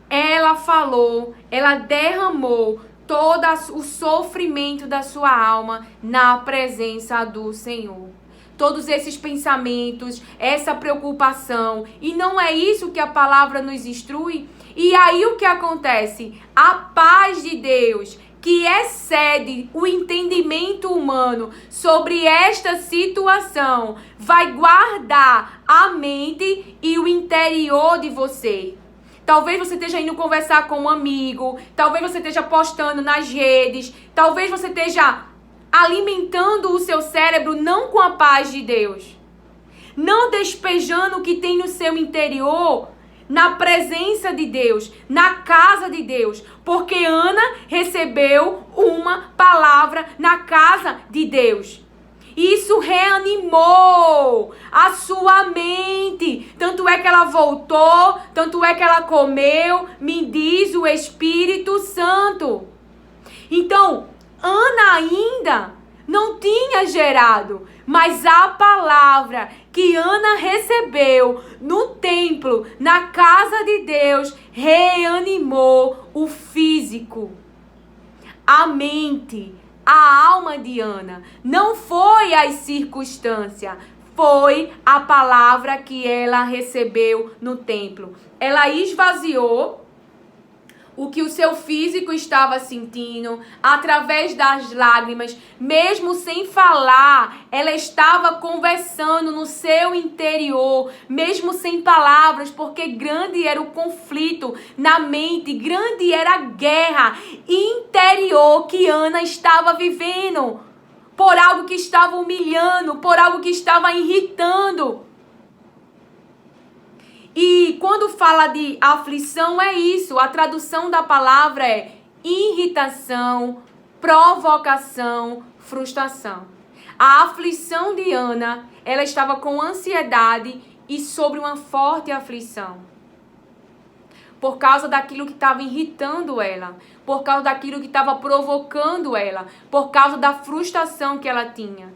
Ela falou, ela derramou todo o sofrimento da sua alma na presença do Senhor. Todos esses pensamentos, essa preocupação. E não é isso que a palavra nos instrui? E aí o que acontece? A paz de Deus, que excede o entendimento humano sobre esta situação vai guardar a mente e o interior de você. Talvez você esteja indo conversar com um amigo, talvez você esteja postando nas redes, talvez você esteja alimentando o seu cérebro não com a paz de Deus, não despejando o que tem no seu interior na presença de Deus, na casa de Deus, porque Ana recebeu uma palavra na casa de Deus. Isso reanimou a sua mente. Tanto é que ela voltou, tanto é que ela comeu, me diz o Espírito Santo. Então, Ana ainda não tinha gerado, mas a palavra que Ana recebeu no templo, na casa de Deus, reanimou o físico, a mente, a alma de Ana. Não foi as circunstâncias, foi a palavra que ela recebeu no templo. Ela esvaziou o que o seu físico estava sentindo, através das lágrimas, mesmo sem falar, ela estava conversando no seu interior, mesmo sem palavras, porque grande era o conflito na mente, grande era a guerra interior que Ana estava vivendo, por algo que estava humilhando, por algo que estava irritando. E quando fala de aflição é isso, a tradução da palavra é irritação, provocação, frustração. A aflição de Ana, ela estava com ansiedade e sobre uma forte aflição. Por causa daquilo que estava irritando ela, por causa daquilo que estava provocando ela, por causa da frustração que ela tinha.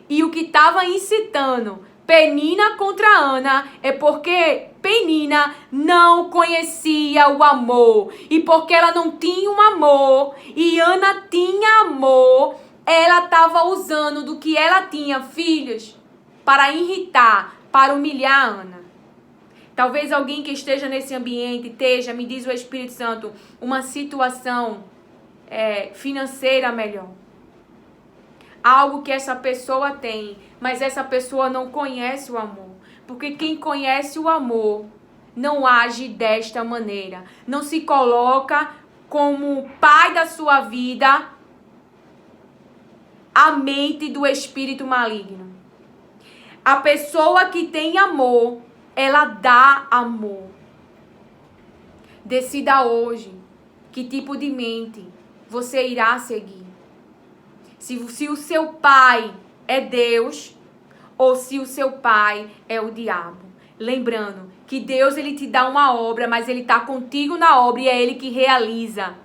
E o que estava incitando Penina contra Ana é porque Penina não conhecia o amor. E porque ela não tinha um amor e Ana tinha amor, ela estava usando do que ela tinha, filhos, para irritar, para humilhar a Ana. Talvez alguém que esteja nesse ambiente esteja, me diz o Espírito Santo, uma situação financeira melhor. Algo que essa pessoa tem, mas essa pessoa não conhece o amor. Porque quem conhece o amor não age desta maneira. Não se coloca como pai da sua vida a mente do espírito maligno. A pessoa que tem amor, ela dá amor. Decida hoje que tipo de mente você irá seguir. Se o seu pai é Deus ou se o seu pai é o diabo. Lembrando que Deus, ele te dá uma obra, mas ele está contigo na obra e é ele que realiza.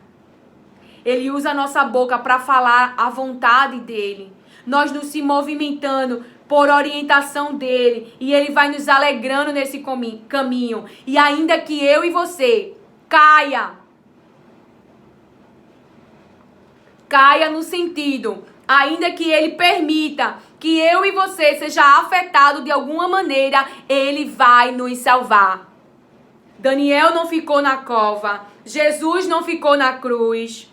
Ele usa a nossa boca para falar a vontade dele. Nós nos se movimentando por orientação dele e ele vai nos alegrando nesse caminho. E ainda que eu e você caia no sentido, ainda que ele permita que eu e você seja afetado de alguma maneira, ele vai nos salvar. Daniel não ficou na cova, Jesus não ficou na cruz.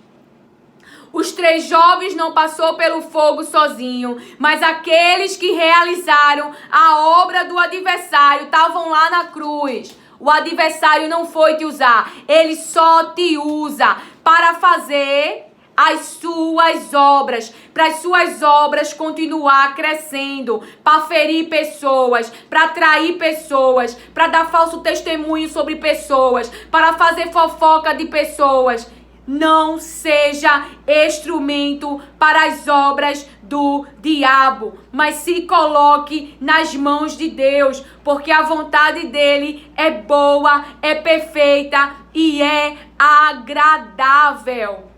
Os 3 jovens não passou pelo fogo sozinho, mas aqueles que realizaram a obra do adversário estavam lá na cruz. O adversário não foi te usar, ele só te usa para fazer as suas obras, para as suas obras continuar crescendo, para ferir pessoas, para atrair pessoas, para dar falso testemunho sobre pessoas, para fazer fofoca de pessoas. Não seja instrumento para as obras do diabo, mas se coloque nas mãos de Deus, porque a vontade dele é boa, é perfeita e é agradável.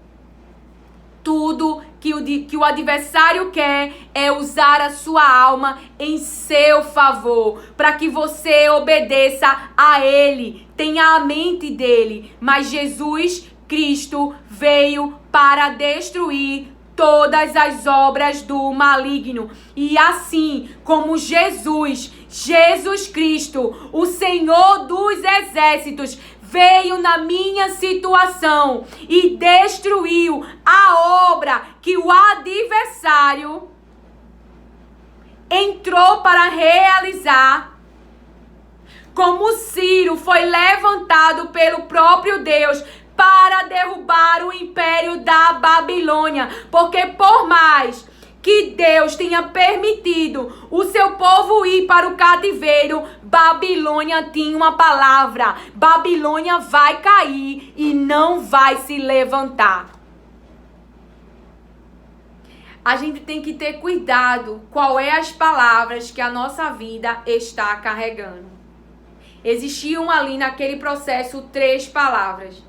Tudo que o adversário quer é usar a sua alma em seu favor, para que você obedeça a ele, tenha a mente dele. Mas Jesus Cristo veio para destruir todas as obras do maligno. E assim como Jesus Cristo, o Senhor dos exércitos, veio na minha situação e destruiu a obra que o adversário entrou para realizar, como Ciro foi levantado pelo próprio Deus para derrubar o império da Babilônia. Porque por mais que Deus tenha permitido o seu povo ir para o cativeiro, Babilônia tinha uma palavra: Babilônia vai cair e não vai se levantar. A gente tem que ter cuidado qual é as palavras que a nossa vida está carregando. Existiam ali naquele processo 3 palavras.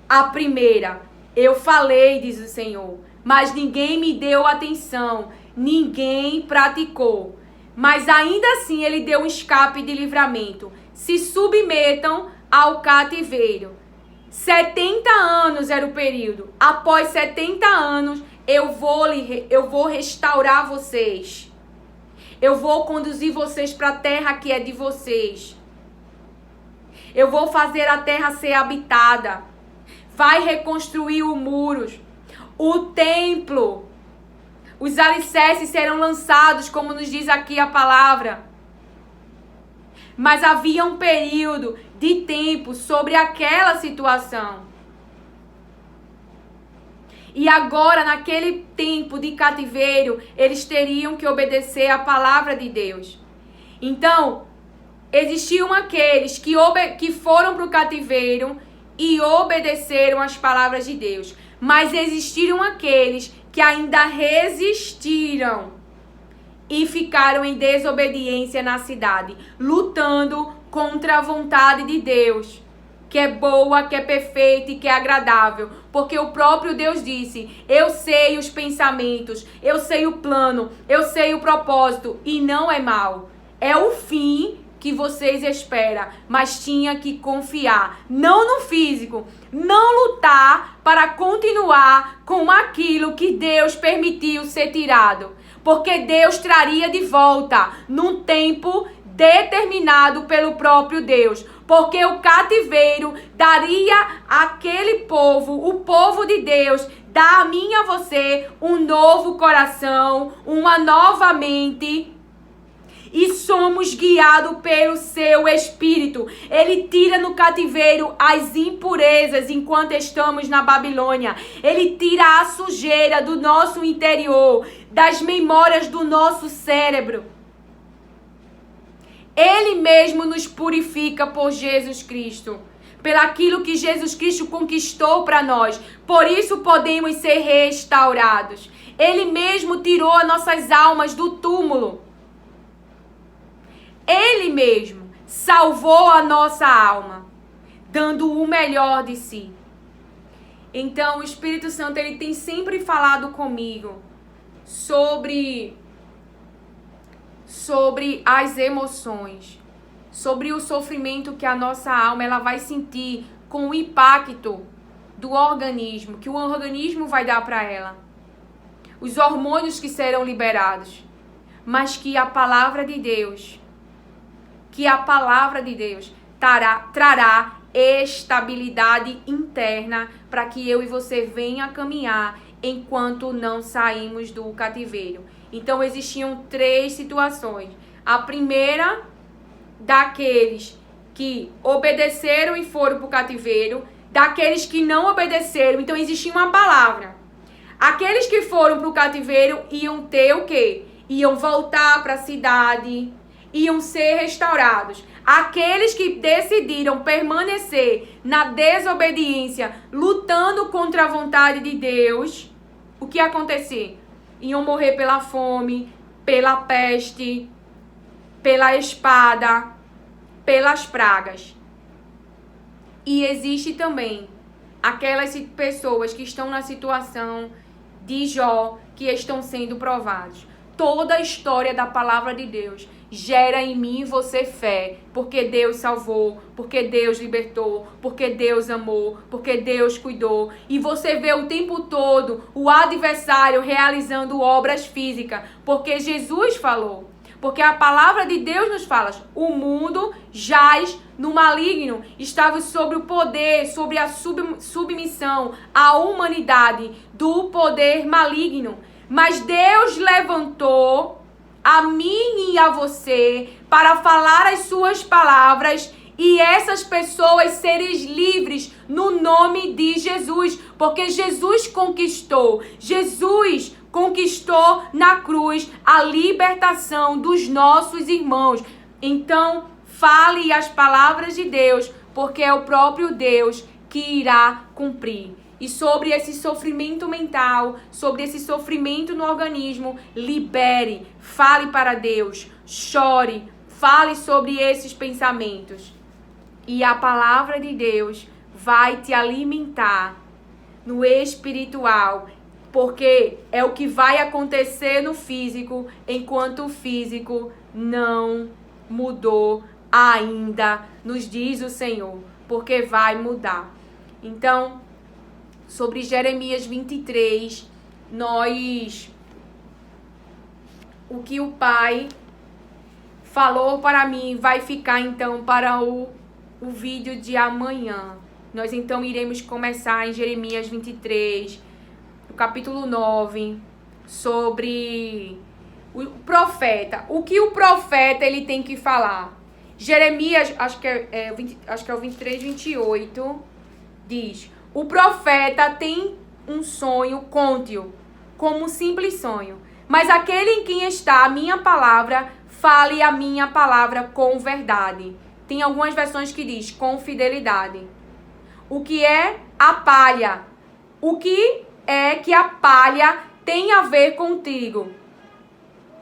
A primeira: eu falei, diz o Senhor, mas ninguém me deu atenção, ninguém praticou. Mas ainda assim ele deu um escape de livramento. Se submetam ao cativeiro. 70 anos era o período. Após 70 anos, eu vou restaurar vocês. Eu vou conduzir vocês para a terra que é de vocês. Eu vou fazer a terra ser habitada. Vai reconstruir os muros. O templo. Os alicerces serão lançados, como nos diz aqui a palavra. Mas havia um período de tempo sobre aquela situação. E agora, naquele tempo de cativeiro, eles teriam que obedecer a palavra de Deus. Então, existiam aqueles que foram para o cativeiro e obedeceram às palavras de Deus. Mas existiram aqueles que ainda resistiram e ficaram em desobediência na cidade, lutando contra a vontade de Deus, que é boa, que é perfeita e que é agradável. Porque o próprio Deus disse: eu sei os pensamentos, eu sei o plano, eu sei o propósito, e não é mal. É o fim que vocês esperam, mas tinha que confiar, não no físico, não lutar para continuar com aquilo que Deus permitiu ser tirado, porque Deus traria de volta num tempo determinado pelo próprio Deus, porque o cativeiro daria àquele povo, o povo de Deus, dá a mim e a você um novo coração, uma nova mente. E somos guiados pelo seu Espírito. Ele tira no cativeiro as impurezas enquanto estamos na Babilônia. Ele tira a sujeira do nosso interior, das memórias do nosso cérebro. Ele mesmo nos purifica por Jesus Cristo, pelaquilo que Jesus Cristo conquistou para nós. Por isso podemos ser restaurados. Ele mesmo tirou as nossas almas do túmulo. Ele mesmo salvou a nossa alma, dando o melhor de si. Então, o Espírito Santo, ele tem sempre falado comigo sobre as emoções, sobre o sofrimento que a nossa alma ela vai sentir com o impacto do organismo, que o organismo vai dar para ela. Os hormônios que serão liberados, mas que a palavra de Deus trará estabilidade interna para que eu e você venha caminhar enquanto não saímos do cativeiro. Então existiam 3 situações. A primeira, daqueles que obedeceram e foram para o cativeiro, daqueles que não obedeceram. Então existia uma palavra. Aqueles que foram para o cativeiro iam ter o quê? Iam voltar para a cidade, iam ser restaurados. Aqueles que decidiram permanecer na desobediência, lutando contra a vontade de Deus, o que ia acontecer? Iam morrer pela fome, pela peste, pela espada, pelas pragas. E existe também aquelas pessoas que estão na situação de Jó, que estão sendo provados. Toda a história da palavra de Deus gera em mim e você fé, porque Deus salvou, porque Deus libertou, porque Deus amou, porque Deus cuidou. E você vê o tempo todo o adversário realizando obras físicas, porque Jesus falou. Porque a palavra de Deus nos fala, o mundo jaz no maligno, estava sobre o poder, sobre a submissão, a humanidade do poder maligno. Mas Deus levantou a mim e a você para falar as suas palavras e essas pessoas serem livres no nome de Jesus. Porque Jesus conquistou na cruz a libertação dos nossos irmãos. Então, fale as palavras de Deus, porque é o próprio Deus que irá cumprir. E sobre esse sofrimento mental, sobre esse sofrimento no organismo, libere, fale para Deus, chore, fale sobre esses pensamentos. E a palavra de Deus vai te alimentar no espiritual, porque é o que vai acontecer no físico, enquanto o físico não mudou ainda, nos diz o Senhor, porque vai mudar. Então, sobre Jeremias 23, o que o Pai falou para mim vai ficar então para o vídeo de amanhã. Nós então iremos começar em Jeremias 23, no capítulo 9, sobre o profeta. O que o profeta ele tem que falar? Jeremias, acho que é o 23, 28, diz: o profeta tem um sonho, conte-o como um simples sonho. Mas aquele em quem está a minha palavra, fale a minha palavra com verdade. Tem algumas versões que diz com fidelidade. O que é a palha? O que é que a palha tem a ver contigo?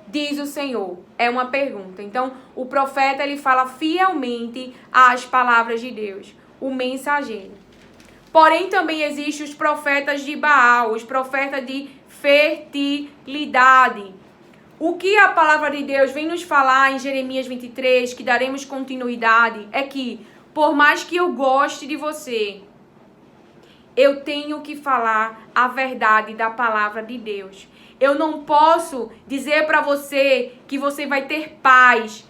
Diz o Senhor. É uma pergunta. Então, o profeta ele fala fielmente as palavras de Deus. O mensageiro. Porém, também existem os profetas de Baal, os profetas de fertilidade. O que a palavra de Deus vem nos falar em Jeremias 23, que daremos continuidade, é que, por mais que eu goste de você, eu tenho que falar a verdade da palavra de Deus. Eu não posso dizer para você que você vai ter paz,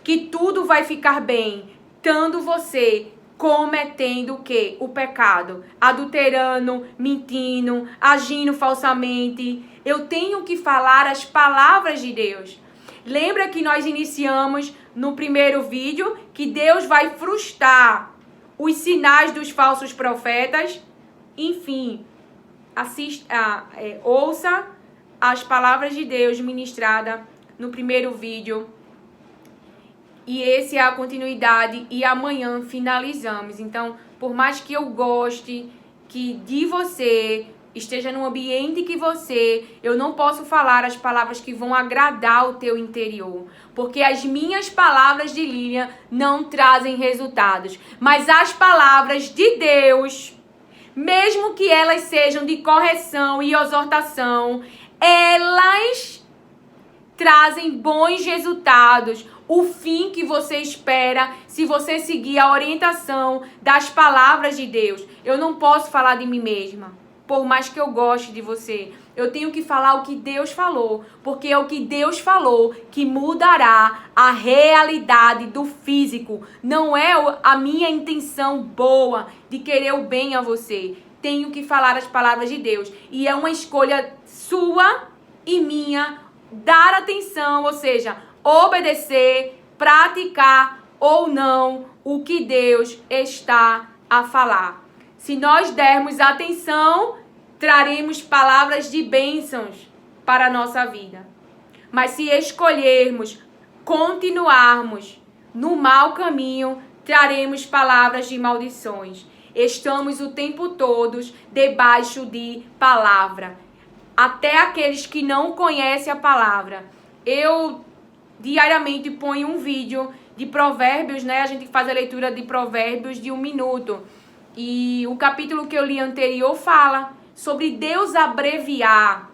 que tudo vai ficar bem, estando você cometendo o quê? O pecado, adulterando, mentindo, agindo falsamente. Eu tenho que falar as palavras de Deus. Lembra que nós iniciamos no primeiro vídeo que Deus vai frustrar os sinais dos falsos profetas? Enfim, ouça as palavras de Deus ministradas no primeiro vídeo. E esse é a continuidade e amanhã finalizamos. Então, por mais que eu goste que de você, esteja no ambiente que eu não posso falar as palavras que vão agradar o teu interior. Porque as minhas palavras de Lilian não trazem resultados. Mas as palavras de Deus, mesmo que elas sejam de correção e exortação, elas trazem bons resultados. O fim que você espera se você seguir a orientação das palavras de Deus. Eu não posso falar de mim mesma, por mais que eu goste de você. Eu tenho que falar o que Deus falou, porque é o que Deus falou que mudará a realidade do físico. Não é a minha intenção boa de querer o bem a você. Tenho que falar as palavras de Deus. E é uma escolha sua e minha dar atenção, ou seja, obedecer, praticar ou não o que Deus está a falar. Se nós dermos atenção, traremos palavras de bênçãos para a nossa vida. Mas se escolhermos continuarmos no mau caminho, traremos palavras de maldições. Estamos o tempo todo debaixo de palavra. Até aqueles que não conhecem a palavra. Eu diariamente ponho um vídeo de provérbios, né? A gente faz a leitura de provérbios de 1 minuto. E o capítulo que eu li anterior fala sobre Deus abreviar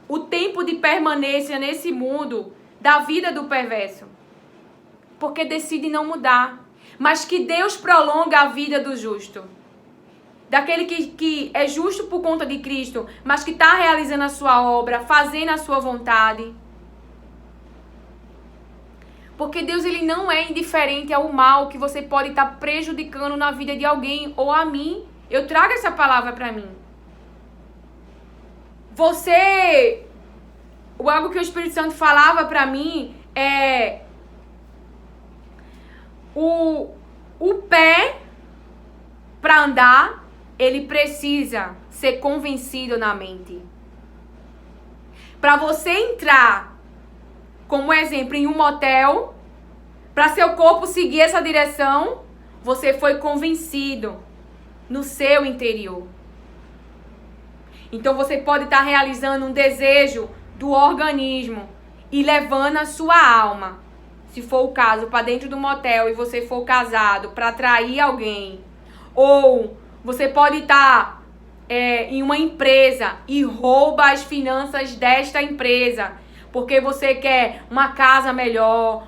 o tempo de permanência nesse mundo da vida do perverso. Porque decide não mudar. Mas que Deus prolonga a vida do justo. Daquele que é justo por conta de Cristo, mas que está realizando a sua obra, fazendo a sua vontade. Porque Deus, ele não é indiferente ao mal que você pode estar prejudicando na vida de alguém ou a mim. Eu trago essa palavra para mim. Algo que o Espírito Santo falava para mim é o pé para andar, ele precisa ser convencido na mente. Para você entrar, como exemplo, em um motel, para seu corpo seguir essa direção, você foi convencido no seu interior. Então você pode estar realizando um desejo do organismo e levando a sua alma, se for o caso, para dentro do motel e você for casado, para atrair alguém. Ou você pode estar em uma empresa e rouba as finanças desta empresa, porque você quer uma casa melhor,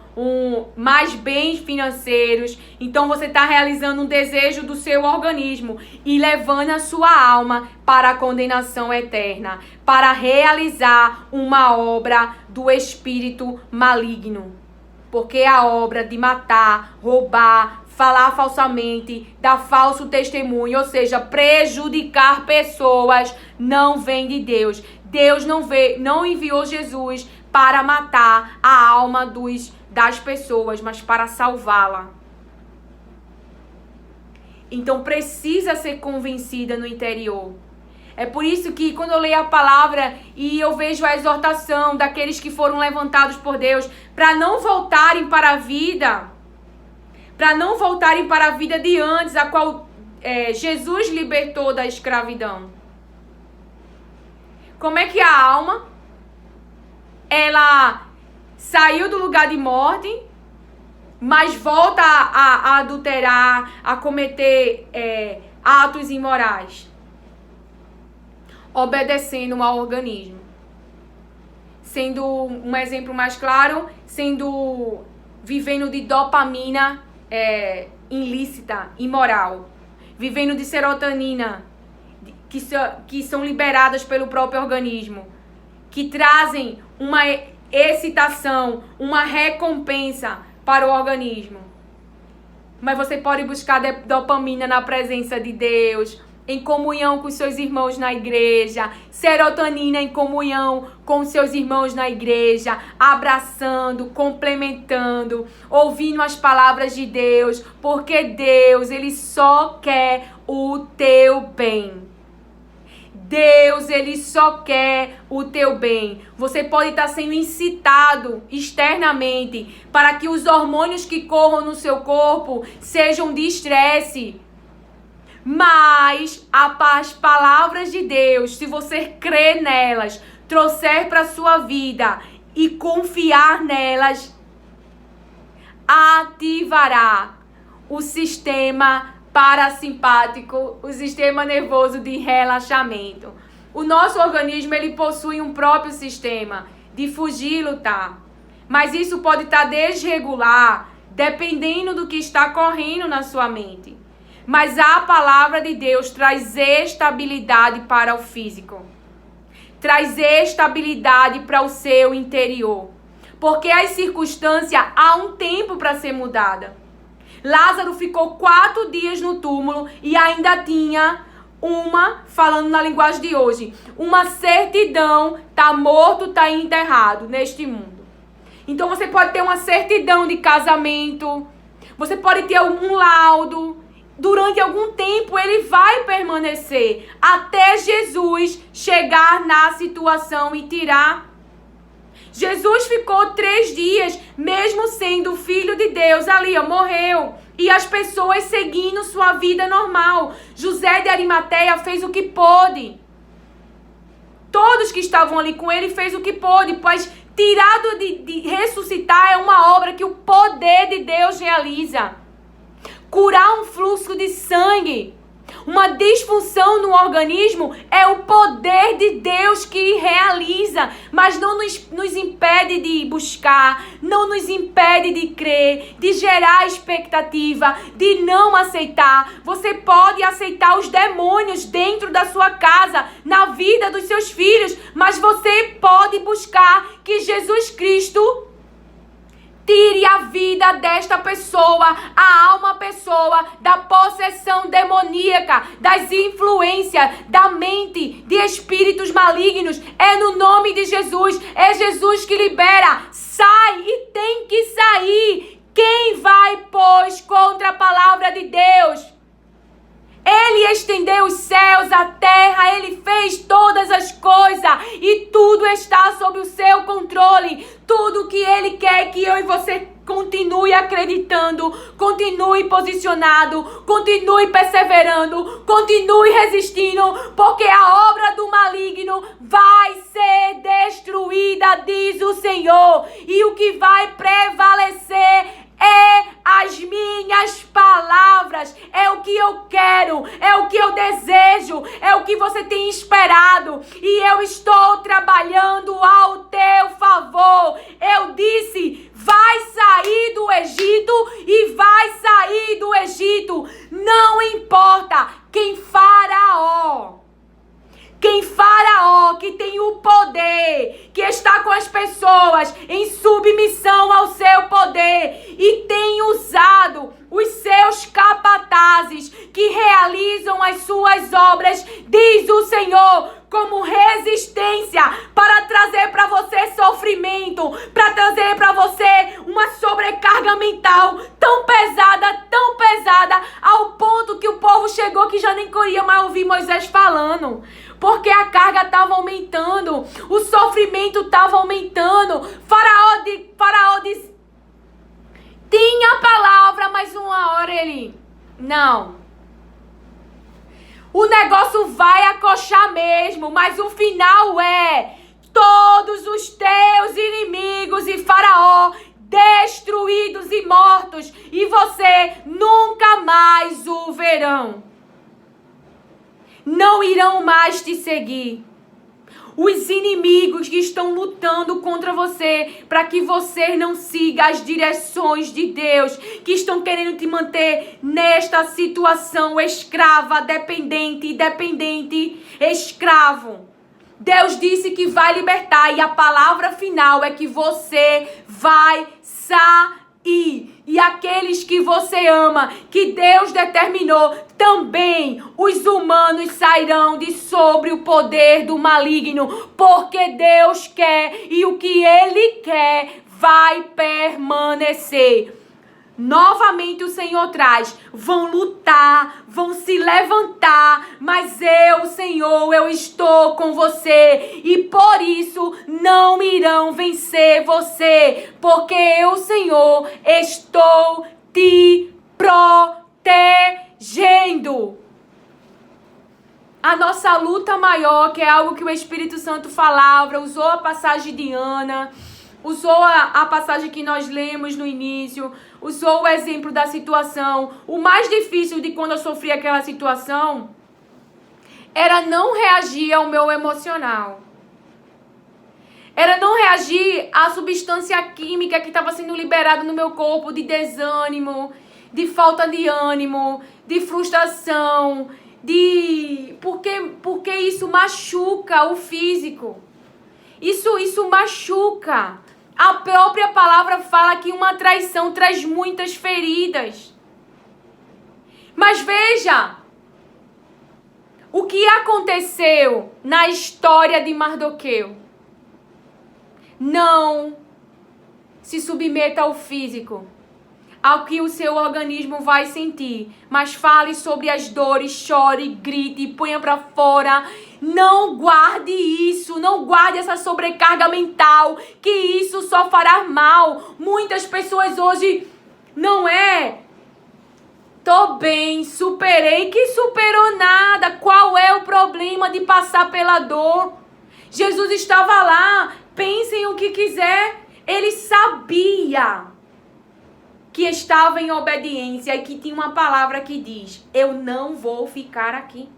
mais bens financeiros. Então você está realizando um desejo do seu organismo e levando a sua alma para a condenação eterna, para realizar uma obra do espírito maligno. Porque a obra de matar, roubar, falar falsamente, dar falso testemunho, ou seja, prejudicar pessoas, não vem de Deus. Deus não enviou Jesus para matar a alma das pessoas, mas para salvá-la. Então precisa ser convencida no interior. É por isso que quando eu leio a palavra e eu vejo a exortação daqueles que foram levantados por Deus para não voltarem para a vida, de antes, a qual Jesus libertou da escravidão. Como é que a alma, ela saiu do lugar de morte, mas volta a adulterar, a cometer atos imorais? Obedecendo ao organismo. Sendo um exemplo mais claro, vivendo de dopamina ilícita, imoral. Vivendo de serotonina, que são liberadas pelo próprio organismo. Que trazem uma excitação, uma recompensa para o organismo. Mas você pode buscar dopamina na presença de Deus, em comunhão com seus irmãos na igreja, serotonina em comunhão com seus irmãos na igreja, abraçando, complementando, ouvindo as palavras de Deus, porque Deus, ele só quer o teu bem. Deus, ele só quer o teu bem. Você pode estar sendo incitado externamente para que os hormônios que corram no seu corpo sejam de estresse. Mas as palavras de Deus, se você crer nelas, trouxer para a sua vida e confiar nelas, ativará o sistema parasimpático, o sistema nervoso de relaxamento. O nosso organismo, ele possui um próprio sistema de fugir e lutar. Mas isso pode estar desregular, dependendo do que está correndo na sua mente. Mas a palavra de Deus traz estabilidade para o físico. Traz estabilidade para o seu interior. Porque as circunstâncias há um tempo para ser mudada. Lázaro ficou 4 dias no túmulo e ainda tinha falando na linguagem de hoje, uma certidão, tá morto, tá enterrado neste mundo. Então você pode ter uma certidão de casamento, você pode ter algum laudo. Durante algum tempo ele vai permanecer até Jesus chegar na situação e tirar. Jesus ficou 3 dias, mesmo sendo filho de Deus, ali, morreu. E as pessoas seguindo sua vida normal. José de Arimateia fez o que pôde. Todos que estavam ali com ele fez o que pôde, pois tirado de ressuscitar é uma obra que o poder de Deus realiza. Curar um fluxo de sangue, uma disfunção no organismo, é o poder de Deus que realiza, mas não nos impede de buscar, não nos impede de crer, de gerar expectativa, de não aceitar. Você pode aceitar os demônios dentro da sua casa, na vida dos seus filhos, mas você pode buscar que Jesus Cristo Tire a vida desta pessoa, a alma pessoa, da possessão demoníaca, das influências, da mente, de espíritos malignos. É no nome de Jesus. É Jesus que libera. Sai e tem que sair. Quem vai, pois, contra a palavra de Deus? Ele estendeu os céus, a terra, Ele fez todas as coisas e tudo está sob o seu controle. Tudo que Ele quer que eu e você continue acreditando, continue posicionado, continue perseverando, continue resistindo, porque a obra do maligno vai ser destruída, diz o Senhor, e o que vai prevalecer é as minhas palavras, é o que eu quero, é o que eu desejo, é o que você tem esperado, e eu estou trabalhando ao teu favor. Eu disse, vai sair do Egito e vai sair do Egito, não importa quem Faraó, que tem o poder, que está com as pessoas em submissão ao seu poder e tem usado os seus capatazes que realizam as suas obras, diz o Senhor, como resistência para trazer para você sofrimento, para trazer para você uma sobrecarga mental tão pesada, ao ponto que o povo chegou que já nem queria mais ouvir Moisés falando. Porque a carga estava aumentando, o sofrimento estava aumentando. Faraó diz, tinha a palavra, mas uma hora ele, não. O negócio vai acochar mesmo, mas o final é todos os teus inimigos e Faraó destruídos e mortos, e você nunca mais o verão. Não irão mais te seguir. Os inimigos que estão lutando contra você para que você não siga as direções de Deus, que estão querendo te manter nesta situação escrava, dependente, escravo. Deus disse que vai libertar e a palavra final é que você vai sair. E aqueles que você ama, que Deus determinou, também os humanos sairão de sobre o poder do maligno, porque Deus quer e o que Ele quer vai permanecer. Novamente o Senhor traz, vão lutar, vão se levantar, mas eu, Senhor, eu estou com você e por isso não irão vencer você, porque eu, Senhor, estou te protegendo. A nossa luta maior, que é algo que o Espírito Santo falava, usou a passagem de Ana, usou a passagem que nós lemos no início, usou o exemplo da situação. O mais difícil de quando eu sofri aquela situação era não reagir ao meu emocional. Era não reagir à substância química que estava sendo liberada no meu corpo de desânimo, de falta de ânimo, de frustração, porque isso machuca o físico. Isso machuca. A própria palavra fala que uma traição traz muitas feridas. Mas veja, o que aconteceu na história de Mardoqueu? Não se submeta ao físico, ao que o seu organismo vai sentir, mas fale sobre as dores, chore, grite, ponha para fora. Não guarde isso, não guarde essa sobrecarga mental, que isso só fará mal. Muitas pessoas hoje tô bem, superei, que superou nada. Qual é o problema de passar pela dor? Jesus estava lá, pensem o que quiser, ele sabia que estava em obediência e que tinha uma palavra que diz, eu não vou ficar aqui.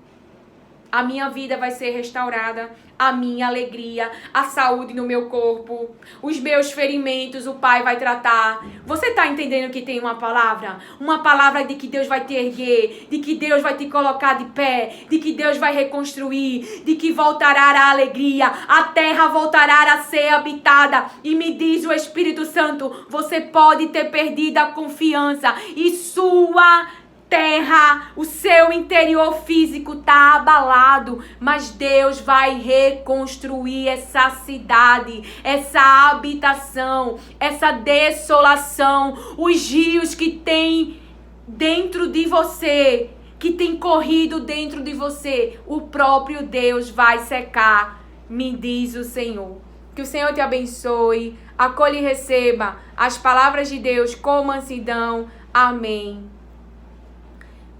a minha vida vai ser restaurada, a minha alegria, a saúde no meu corpo, os meus ferimentos o Pai vai tratar. Você está entendendo que tem uma palavra? Uma palavra de que Deus vai te erguer, de que Deus vai te colocar de pé, de que Deus vai reconstruir, de que voltará a alegria, a terra voltará a ser habitada. E me diz o Espírito Santo, você pode ter perdido a confiança e sua terra, o seu interior físico está abalado, mas Deus vai reconstruir essa cidade, essa habitação, essa desolação, os rios que tem dentro de você, que tem corrido dentro de você, o próprio Deus vai secar, me diz o Senhor. Que o Senhor te abençoe, acolhe e receba as palavras de Deus com mansidão. Amém.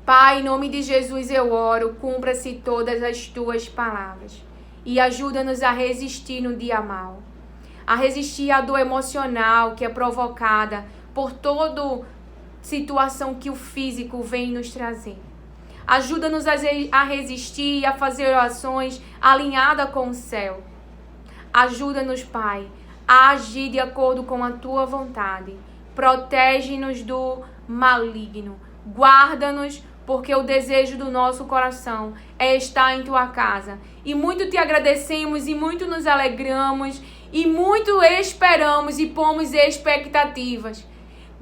Pai, em nome de Jesus eu oro, cumpra-se todas as tuas palavras e ajuda-nos a resistir no dia mal, a resistir à dor emocional que é provocada por toda situação que o físico vem nos trazer. Ajuda-nos a resistir e a fazer orações alinhadas com o céu. Ajuda-nos, Pai, a agir de acordo com a tua vontade. Protege-nos do maligno. Guarda-nos, porque o desejo do nosso coração é estar em tua casa. E muito te agradecemos e muito nos alegramos e muito esperamos e pomos expectativas.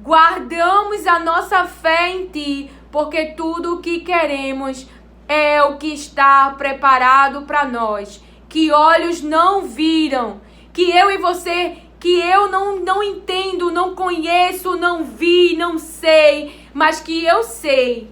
Guardamos a nossa fé em ti, porque tudo o que queremos é o que está preparado para nós. Que olhos não viram, que eu e você, que eu não entendo, não conheço, não vi, não sei, mas que eu sei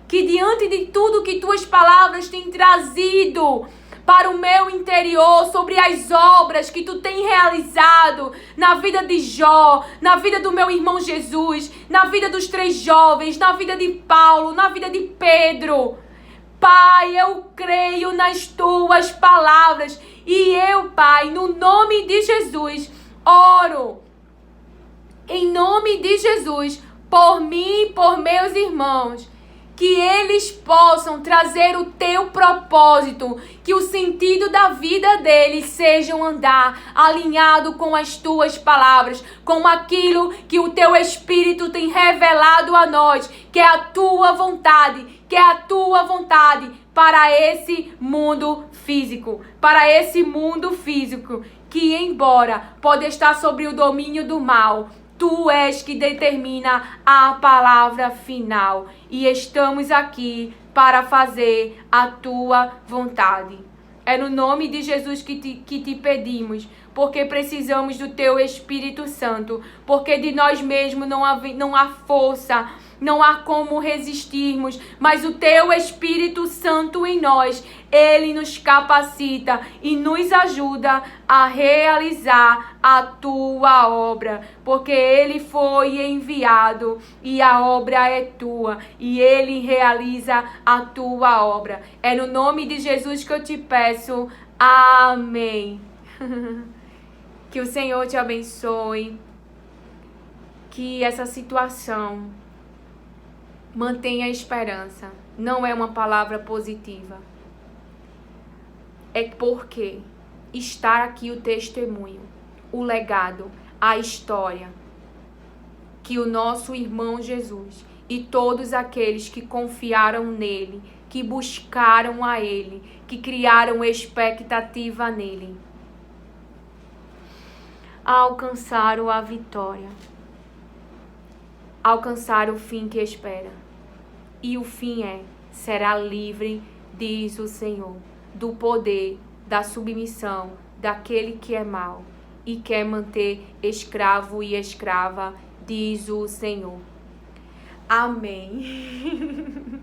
que diante de tudo que tuas palavras têm trazido para o meu interior, sobre as obras que tu tem realizado na vida de Jó, na vida do meu irmão Jesus, na vida dos 3 jovens, na vida de Paulo, na vida de Pedro. Pai, eu creio nas tuas palavras e eu, Pai, no nome de Jesus, oro em nome de Jesus por mim e por meus irmãos, que eles possam trazer o teu propósito, que o sentido da vida deles seja andar alinhado com as tuas palavras, com aquilo que o teu Espírito tem revelado a nós, que é a tua vontade, para esse mundo físico, que embora pode estar sobre o domínio do mal, tu és que determina a palavra final e estamos aqui para fazer a tua vontade. É no nome de Jesus que te pedimos, porque precisamos do teu Espírito Santo, porque de nós mesmos não há força, não há como resistirmos, mas o teu Espírito Santo em nós, ele nos capacita e nos ajuda a realizar a tua obra, porque ele foi enviado e a obra é tua e ele realiza a tua obra. É no nome de Jesus que eu te peço. Amém. Que o Senhor te abençoe, que essa situação mantenha a esperança. Não é uma palavra positiva. É porque está aqui o testemunho, o legado, a história que o nosso irmão Jesus e todos aqueles que confiaram nele, que buscaram a ele, que criaram expectativa nele, alcançaram a vitória, alcançaram o fim que espera. E o fim será livre, diz o Senhor, do poder, da submissão daquele que é mau e quer manter escravo e escrava, diz o Senhor. Amém.